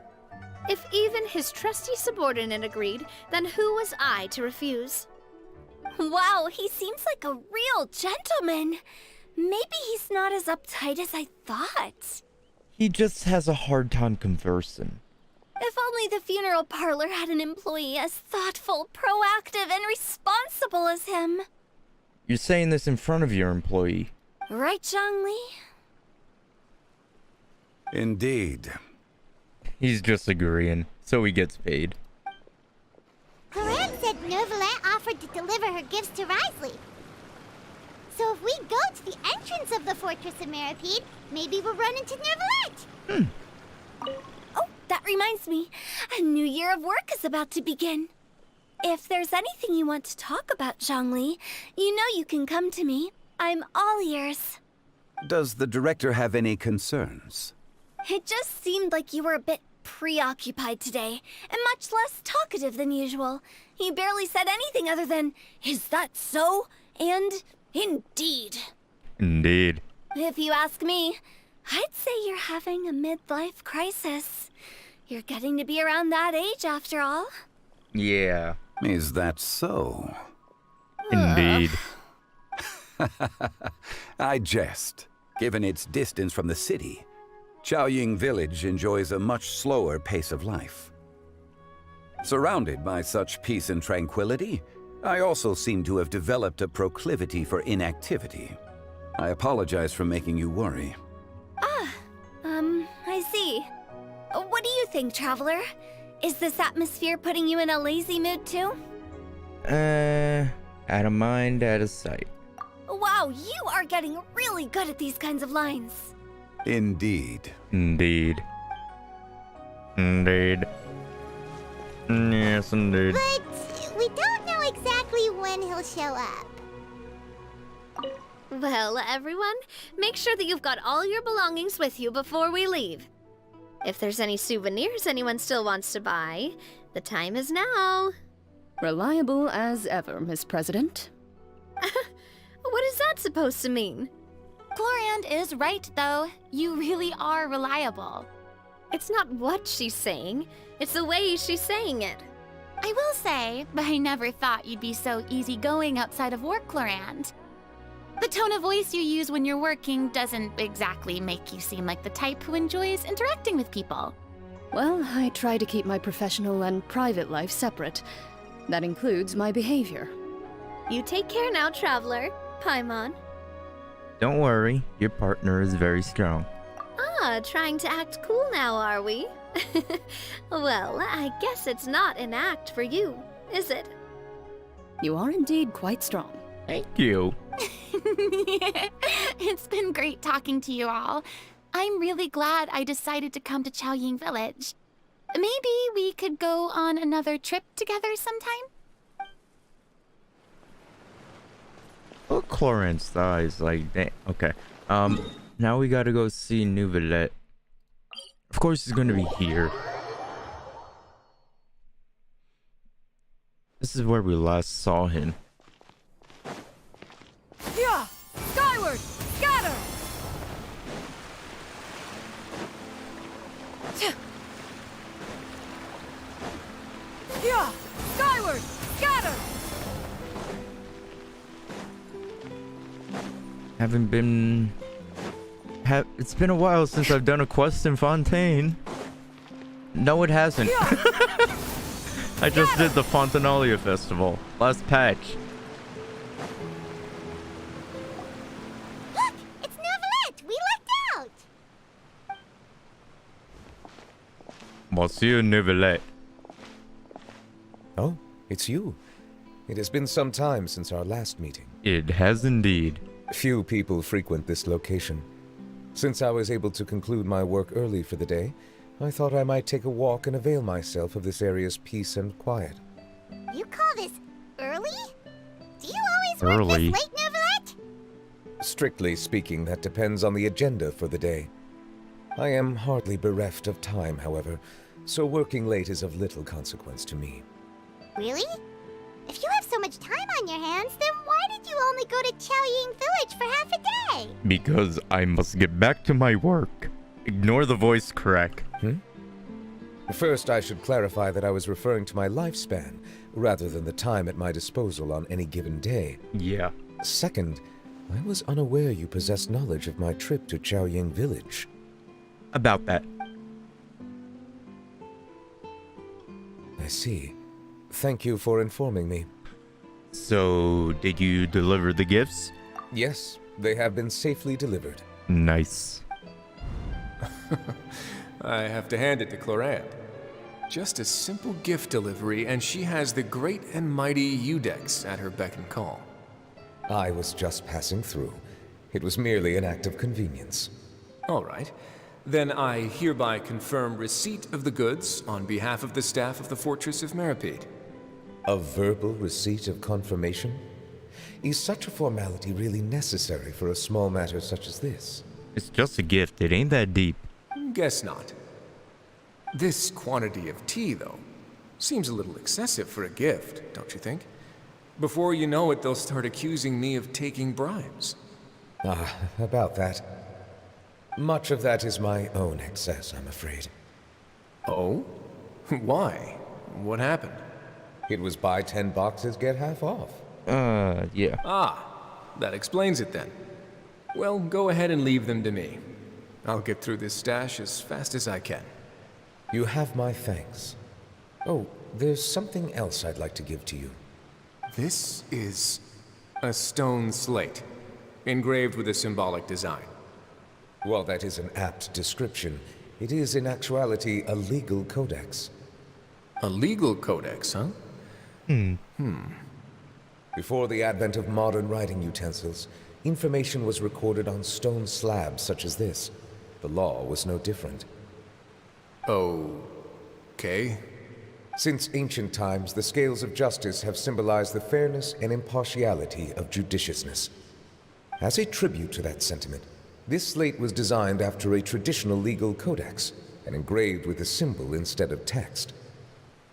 [SPEAKER 7] If even his trusty subordinate agreed, then who was I to refuse?
[SPEAKER 9] Wow, he seems like a real gentleman. Maybe he's not as uptight as I thought.
[SPEAKER 4] He just has a hard time conversing.
[SPEAKER 9] If only the funeral parlor had an employee as thoughtful, proactive, and responsible as him.
[SPEAKER 4] You're saying this in front of your employee.
[SPEAKER 9] Right, Zhongli?
[SPEAKER 8] Indeed.
[SPEAKER 4] He's just agreeing, so he gets paid.
[SPEAKER 3] Chlorand said Neuvillette offered to deliver her gifts to Risley. So if we go to the entrance of the Fortress of Meripede, maybe we'll run into Neuvillette.
[SPEAKER 9] Oh, that reminds me. A new year of work is about to begin. If there's anything you want to talk about, Zhongli, you know you can come to me. I'm all ears.
[SPEAKER 8] Does the director have any concerns?
[SPEAKER 9] It just seemed like you were a bit preoccupied today, and much less talkative than usual. You barely said anything other than, "Is that so?" and "Indeed."
[SPEAKER 4] Indeed.
[SPEAKER 9] If you ask me, I'd say you're having a midlife crisis. You're getting to be around that age after all.
[SPEAKER 4] Yeah.
[SPEAKER 8] Is that so?
[SPEAKER 4] Indeed.
[SPEAKER 8] I jest. Given its distance from the city, Chaoying Village enjoys a much slower pace of life. Surrounded by such peace and tranquility, I also seem to have developed a proclivity for inactivity. I apologize for making you worry.
[SPEAKER 9] I see. What do you think, Traveler? Is this atmosphere putting you in a lazy mood too?
[SPEAKER 4] Out of mind, out of sight.
[SPEAKER 9] Wow, you are getting really good at these kinds of lines.
[SPEAKER 8] Indeed.
[SPEAKER 4] Indeed. Indeed. Yes, indeed.
[SPEAKER 3] But we don't know exactly when he'll show up.
[SPEAKER 7] Well, everyone, make sure that you've got all your belongings with you before we leave. If there's any souvenirs anyone still wants to buy, the time is now.
[SPEAKER 5] Reliable as ever, Miss President.
[SPEAKER 7] What is that supposed to mean?
[SPEAKER 2] Chlorand is right, though. You really are reliable.
[SPEAKER 7] It's not what she's saying, it's the way she's saying it.
[SPEAKER 2] I will say, I never thought you'd be so easygoing outside of work, Chlorand. The tone of voice you use when you're working doesn't exactly make you seem like the type who enjoys interacting with people.
[SPEAKER 5] Well, I try to keep my professional and private life separate. That includes my behavior.
[SPEAKER 7] You take care now, Traveler. Paimon.
[SPEAKER 4] Don't worry, your partner is very strong.
[SPEAKER 7] Ah, trying to act cool now, are we? Well, I guess it's not an act for you, is it?
[SPEAKER 5] You are indeed quite strong.
[SPEAKER 4] Thank you.
[SPEAKER 2] It's been great talking to you all. I'm really glad I decided to come to Chaoying Village. Maybe we could go on another trip together sometime?
[SPEAKER 4] Oh, Chlorant's thighs, like, dang. Okay. Now we gotta go see Neuvillette. Of course he's gonna be here. This is where we last saw him.
[SPEAKER 5] Yeah! Skyward! Scatter! Yeah! Skyward! Scatter!
[SPEAKER 4] Haven't been... It's been a while since I've done a quest in Fontaine. No, it hasn't. I just did the Fontanalia Festival. Last patch.
[SPEAKER 3] Look! It's Neuvillette! We lucked out!
[SPEAKER 4] Monsieur Neuvillette.
[SPEAKER 10] Oh, it's you. It has been some time since our last meeting.
[SPEAKER 4] It has indeed.
[SPEAKER 10] Few people frequent this location. Since I was able to conclude my work early for the day, I thought I might take a walk and avail myself of this area's peace and quiet.
[SPEAKER 3] You call this early? Do you always work
[SPEAKER 4] Early?
[SPEAKER 3] this late, Neuvillette?
[SPEAKER 10] Strictly speaking, that depends on the agenda for the day. I am hardly bereft of time, however, so working late is of little consequence to me.
[SPEAKER 3] Really? If you have so much time on your hands, then why did you only go to Chaoying Village for half a day?
[SPEAKER 4] Because I must get back to my work. Ignore the voice crack.
[SPEAKER 10] First, I should clarify that I was referring to my lifespan, rather than the time at my disposal on any given day.
[SPEAKER 4] Yeah.
[SPEAKER 10] Second, I was unaware you possessed knowledge of my trip to Chaoying Village.
[SPEAKER 4] About that.
[SPEAKER 10] I see. Thank you for informing me.
[SPEAKER 4] So, did you deliver the gifts?
[SPEAKER 10] Yes, they have been safely delivered.
[SPEAKER 4] Nice.
[SPEAKER 11] I have to hand it to Chlorant. Just a simple gift delivery, and she has the great and mighty Udex at her beck and call.
[SPEAKER 10] I was just passing through. It was merely an act of convenience.
[SPEAKER 11] All right. Then I hereby confirm receipt of the goods on behalf of the staff of the Fortress of Meripede.
[SPEAKER 10] A verbal receipt of confirmation? Is such a formality really necessary for a small matter such as this?
[SPEAKER 4] It's just a gift. It ain't that deep.
[SPEAKER 11] Guess not. This quantity of tea, though, seems a little excessive for a gift, don't you think? Before you know it, they'll start accusing me of taking bribes.
[SPEAKER 10] Ah, about that. Much of that is my own excess, I'm afraid.
[SPEAKER 11] Oh? Why? What happened?
[SPEAKER 10] It was buy 10 boxes, get half off.
[SPEAKER 4] Yeah.
[SPEAKER 11] Ah, that explains it then. Well, go ahead and leave them to me. I'll get through this stash as fast as I can.
[SPEAKER 10] You have my thanks. Oh, there's something else I'd like to give to you.
[SPEAKER 11] This is a stone slate, engraved with a symbolic design.
[SPEAKER 10] While that is an apt description, it is in actuality a legal codex.
[SPEAKER 11] A legal codex, huh?
[SPEAKER 10] Before the advent of modern writing utensils, information was recorded on stone slabs such as this. The law was no different.
[SPEAKER 11] Oh, Okay.
[SPEAKER 10] Since ancient times, the scales of justice have symbolized the fairness and impartiality of judiciousness. As a tribute to that sentiment, this slate was designed after a traditional legal codex and engraved with a symbol instead of text.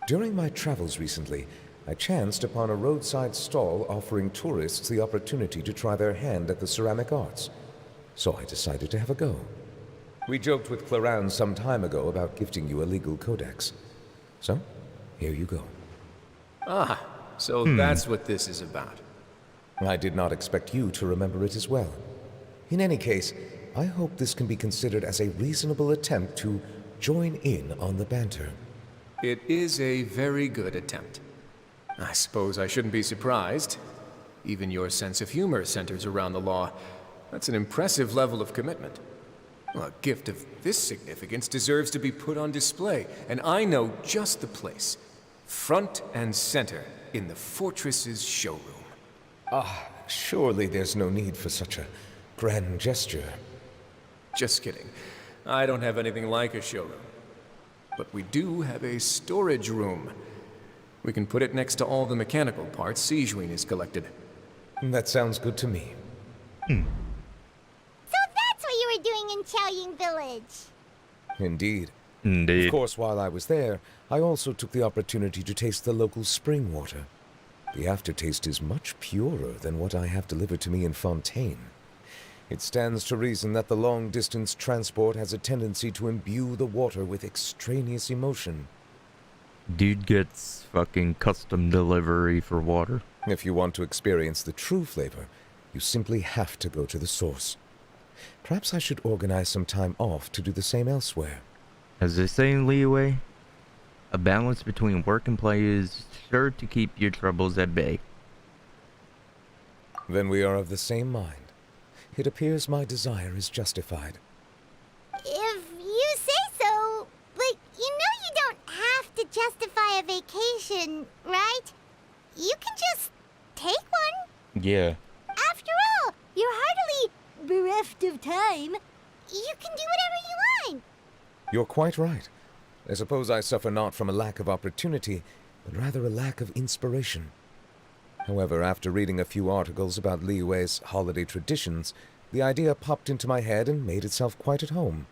[SPEAKER 10] During my travels recently, I chanced upon a roadside stall offering tourists the opportunity to try their hand at the ceramic arts, so I decided to have a go. We joked with Clarence some time ago about gifting you a legal codex. So, here you go.
[SPEAKER 11] Ah, so that's what this is about.
[SPEAKER 10] I did not expect you to remember it as well. In any case, I hope this can be considered as a reasonable attempt to join in on the banter.
[SPEAKER 11] It is a very good attempt. I suppose I shouldn't be surprised. Even your sense of humor centers around the law. That's an impressive level of commitment. Well, a gift of this significance deserves to be put on display, and I know just the place. Front and center in the Fortress's showroom.
[SPEAKER 10] Surely there's no need for such a grand gesture.
[SPEAKER 11] Just kidding. I don't have anything like a showroom. But we do have a storage room. We can put it next to all the mechanical parts Sijuin has collected.
[SPEAKER 10] That sounds good to me.
[SPEAKER 3] So that's what you were doing in Chaoying Village.
[SPEAKER 10] Indeed.
[SPEAKER 4] Indeed.
[SPEAKER 10] Of course, while I was there, I also took the opportunity to taste the local spring water. The aftertaste is much purer than what I have delivered to me in Fontaine. It stands to reason that the long-distance transport has a tendency to imbue the water with extraneous emotion.
[SPEAKER 4] Dude gets fucking custom delivery for water.
[SPEAKER 10] If you want to experience the true flavor, you simply have to go to the source. Perhaps I should organize some time off to do the same elsewhere.
[SPEAKER 4] As they say in Leeway, a balance between work and play is sure to keep your troubles at bay.
[SPEAKER 10] Then we are of the same mind. It appears my desire is justified.
[SPEAKER 3] If you say so, but you know you don't have to justify a vacation, right? You can just take one.
[SPEAKER 4] Yeah.
[SPEAKER 3] After all, you're hardly bereft of time. You can do whatever you want.
[SPEAKER 10] You're quite right. I suppose I suffer not from a lack of opportunity, but rather a lack of inspiration. However, after reading a few articles about Liyue's holiday traditions, the idea popped into my head and made itself quite at home.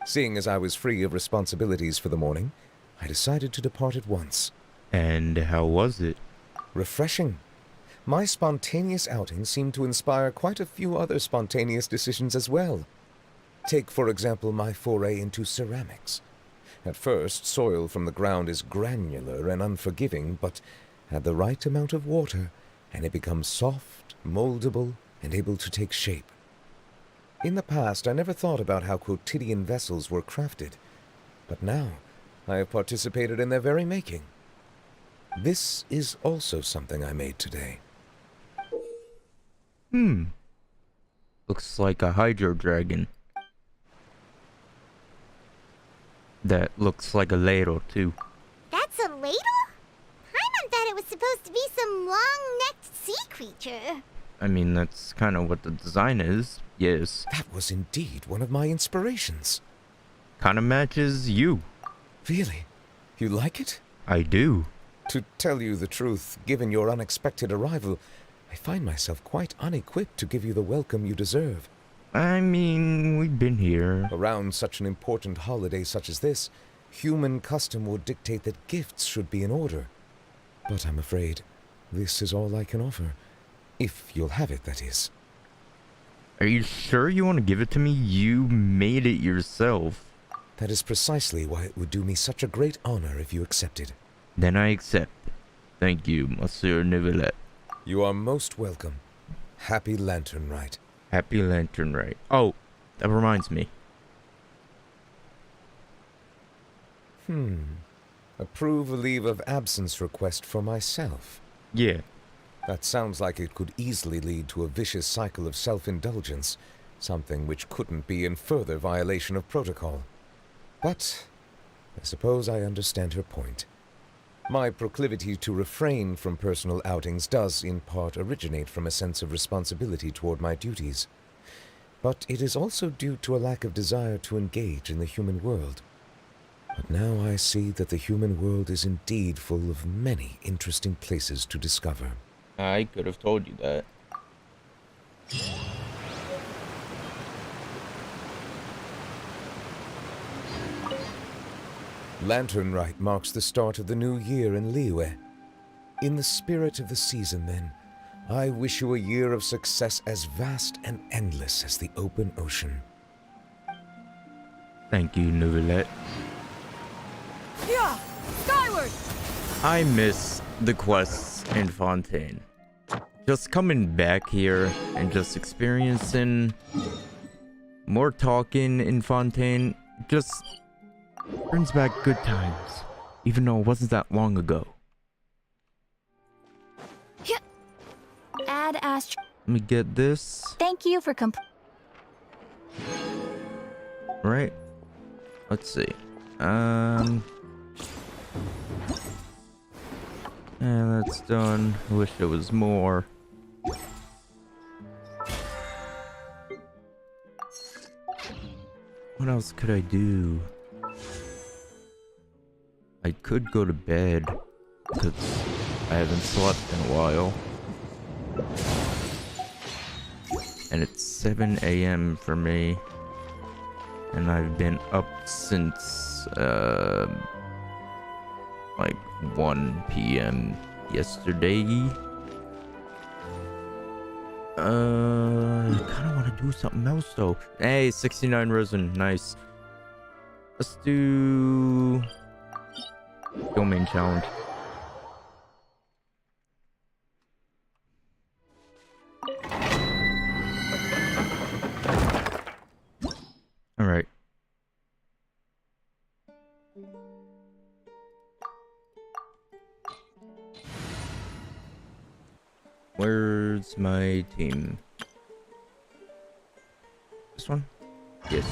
[SPEAKER 10] Seeing as I was free of responsibilities for the morning, I decided to depart at once.
[SPEAKER 4] And how was it?
[SPEAKER 10] Refreshing. My spontaneous outing seemed to inspire quite a few other spontaneous decisions as well. Take, for example, my foray into ceramics. At first, soil from the ground is granular and unforgiving, but add the right amount of water, and it becomes soft, moldable, and able to take shape. In the past, I never thought about how quotidian vessels were crafted, but now I have participated in their very making. This is also something I made today.
[SPEAKER 4] Looks like a hydro dragon. That looks like a ladle, too.
[SPEAKER 3] That's a ladle? Paimon thought it was supposed to be some long-necked sea creature.
[SPEAKER 4] I mean, that's kind of what the design is, yes.
[SPEAKER 10] That was indeed one of my inspirations.
[SPEAKER 4] Kind of matches you.
[SPEAKER 10] Really? You like it?
[SPEAKER 4] I do.
[SPEAKER 10] To tell you the truth, given your unexpected arrival, I find myself quite unequipped to give you the welcome you deserve.
[SPEAKER 4] I mean, we've been here.
[SPEAKER 10] Around such an important holiday such as this, human custom would dictate that gifts should be in order. But I'm afraid this is all I can offer. If you'll have it, that is.
[SPEAKER 4] Are you sure you want to give it to me? You made it yourself.
[SPEAKER 10] That is precisely why it would do me such a great honor if you accepted.
[SPEAKER 4] Then I accept. Thank you, Monsieur Neuvillette.
[SPEAKER 10] You are most welcome. Happy Lantern Rite.
[SPEAKER 4] Happy Lantern Rite. Oh, that reminds me.
[SPEAKER 10] Approve a leave of absence request for myself.
[SPEAKER 4] Yeah.
[SPEAKER 10] That sounds like it could easily lead to a vicious cycle of self-indulgence, something which couldn't be in further violation of protocol. But I suppose I understand her point. My proclivity to refrain from personal outings does, in part, originate from a sense of responsibility toward my duties. But it is also due to a lack of desire to engage in the human world. But now I see that the human world is indeed full of many interesting places to discover.
[SPEAKER 4] I could have told you that.
[SPEAKER 10] Lantern Rite marks the start of the new year in Liyue. In the spirit of the season, then, I wish you a year of success as vast and endless as the open ocean.
[SPEAKER 4] Thank you, Nouvellette.
[SPEAKER 5] Yeah! Skyward!
[SPEAKER 4] I miss the quests in Fontaine. Just coming back here and just experiencing more talking in Fontaine just brings back good times, even though it wasn't that long ago.
[SPEAKER 7] Add Astro.
[SPEAKER 4] Let me get this.
[SPEAKER 7] Thank you for
[SPEAKER 4] Right. Let's see. Yeah, that's done. I wish there was more. What else could I do? I could go to bed, because I haven't slept in a while. And it's 7 a.m. for me. And I've been up since, like 1 p.m. yesterday. I kind of want to do something else though. Hey, 69 resin, nice. Let's do domain challenge. All right. Where's my team? This one? Yes.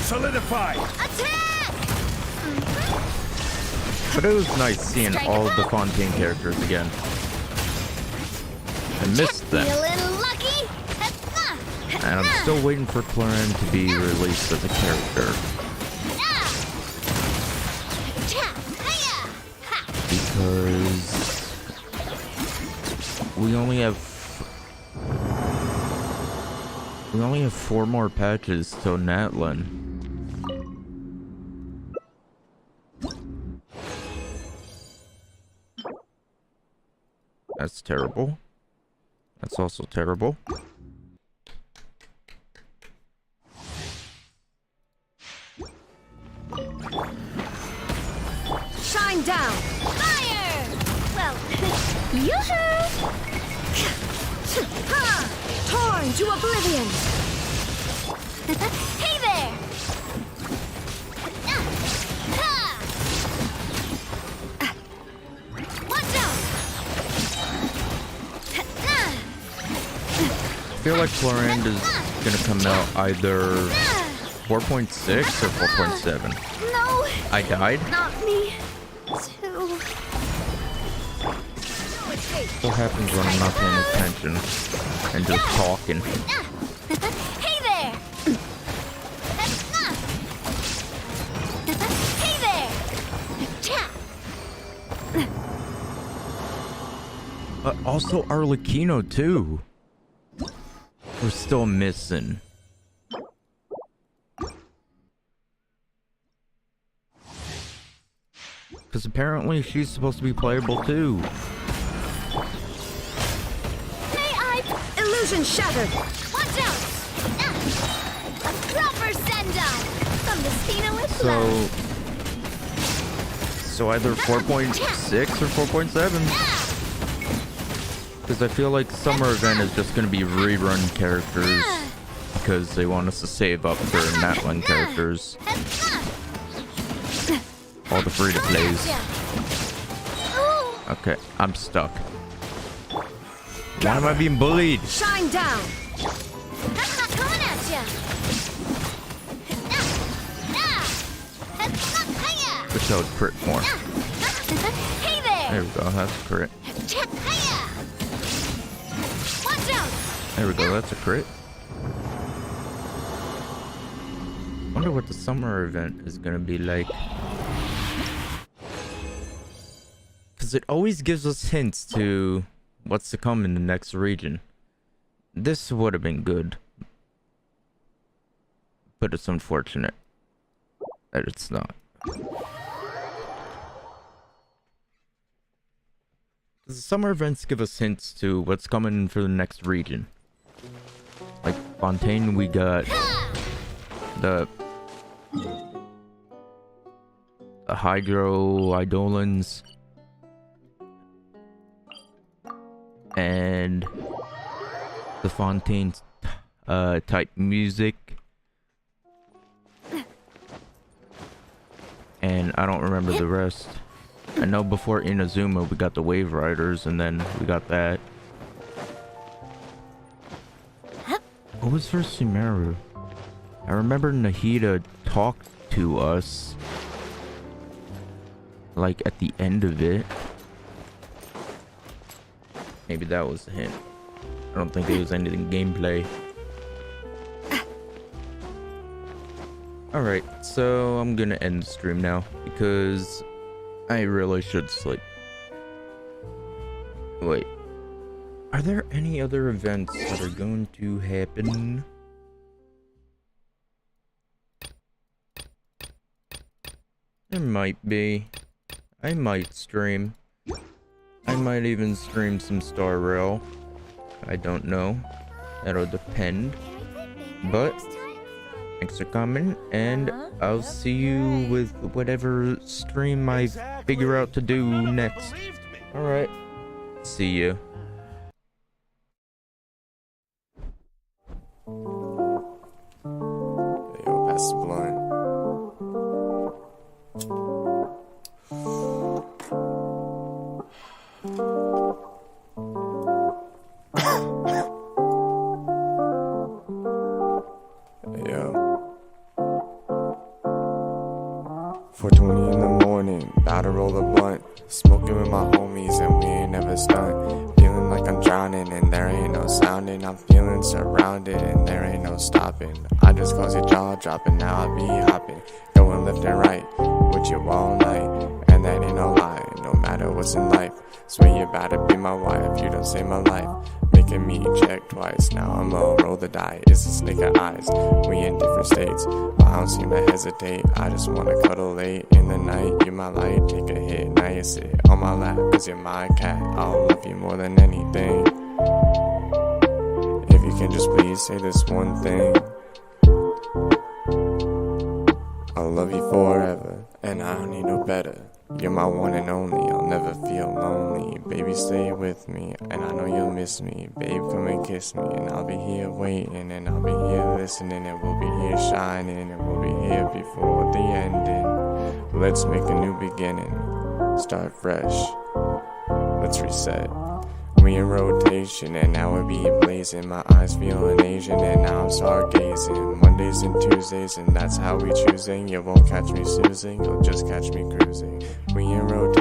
[SPEAKER 8] Solidify!
[SPEAKER 3] Attack!
[SPEAKER 4] But it was nice seeing all of the Fontaine characters again. I missed them.
[SPEAKER 3] Feeling lucky?
[SPEAKER 4] And I'm still waiting for Claren to be released as a character. Because we only have 4 more patches till Natlin. That's terrible. That's also terrible.
[SPEAKER 5] Shine down!
[SPEAKER 3] Fire! Well,
[SPEAKER 7] Yoo-hoo!
[SPEAKER 5] Ha! Torn to oblivion!
[SPEAKER 3] hey there! Watch out!
[SPEAKER 4] I feel like Florand is gonna come out either 4.6 or 4.7.
[SPEAKER 7] No,
[SPEAKER 4] I died?
[SPEAKER 7] not me. Too.
[SPEAKER 4] What happens when I'm not paying attention and just talking?
[SPEAKER 3] Hey there! Hey there!
[SPEAKER 4] But also Arlecchino too. We're still missing. Because apparently she's supposed to be playable too.
[SPEAKER 3] May I?
[SPEAKER 5] Illusion shattered!
[SPEAKER 3] Watch out! A proper send-off from the Spina with love.
[SPEAKER 4] So either 4.6 or 4.7. Because I feel like Summer Event is just going to be rerun characters. Because they want us to save up for Natlin characters. All the free-to-plays. Okay, I'm stuck. Why am I being bullied?
[SPEAKER 5] Shine down!
[SPEAKER 3] That's not coming at ya!
[SPEAKER 4] Wish I would crit more.
[SPEAKER 3] Hey there!
[SPEAKER 4] There we go, that's a crit.
[SPEAKER 7] Watch out!
[SPEAKER 4] There we go, that's a crit. Wonder what the summer event is gonna be like. Because it always gives us hints to what's to come in the next region. This would have been good. But it's unfortunate that it's not. The summer events give us hints to what's coming for the next region. Like Fontaine, we got the Hydro Eidolons and the Fontaine type music. And I don't remember the rest. I know before Inazuma we got the Wave Riders, and then we got that. What was for Sumeru? I remember Nahida talked to us, like at the end of it. Maybe that was the hint. I don't think it was anything gameplay. Alright, so I'm gonna end the stream now because I really should sleep. Wait. Are there any other events that are going to happen? There might be. I might stream. I might even stream some Star Rail. I don't know. That'll depend. But thanks for coming, and I'll see you with whatever stream I figure out to do next. Alright. See you.
[SPEAKER 12] Yo, pass the blunt. Yo. 4:20 in the morning, about to roll a blunt. Smoking with my homies and we ain't never stunt. Feeling like I'm drowning and there ain't no sounding. I'm feeling surrounded and there ain't no stopping. I just close your jaw dropping, now I be hopping. Going left and right with you all night. And that ain't no lie, no matter what's in life. Swear you about to be my wife, you don't save my life. Making me check twice, now I'ma roll the die. It's a snake of eyes, we in different states. But I don't seem to hesitate, I just wanna cuddle late in the night. You're my light, take a hit, now you sit on my lap. Cause you're my cat, I'll love you more than anything. If you can just please say this one thing. I'll love you forever, and I don't need no better. You're my one and only, I'll never feel lonely. Baby, stay with me, and I know you'll miss me. Babe, come and kiss me, and I'll be here waiting. And I'll be here listening, and we'll be here shining. And we'll be here before the ending. Let's make a new beginning, start fresh. Let's reset. We in rotation, and now we be blazing. My eyes feeling Asian, and now I'm stargazing. Mondays and Tuesdays, and that's how we choosing. You won't catch me snoozing, you'll just catch me cruising. We in rotation.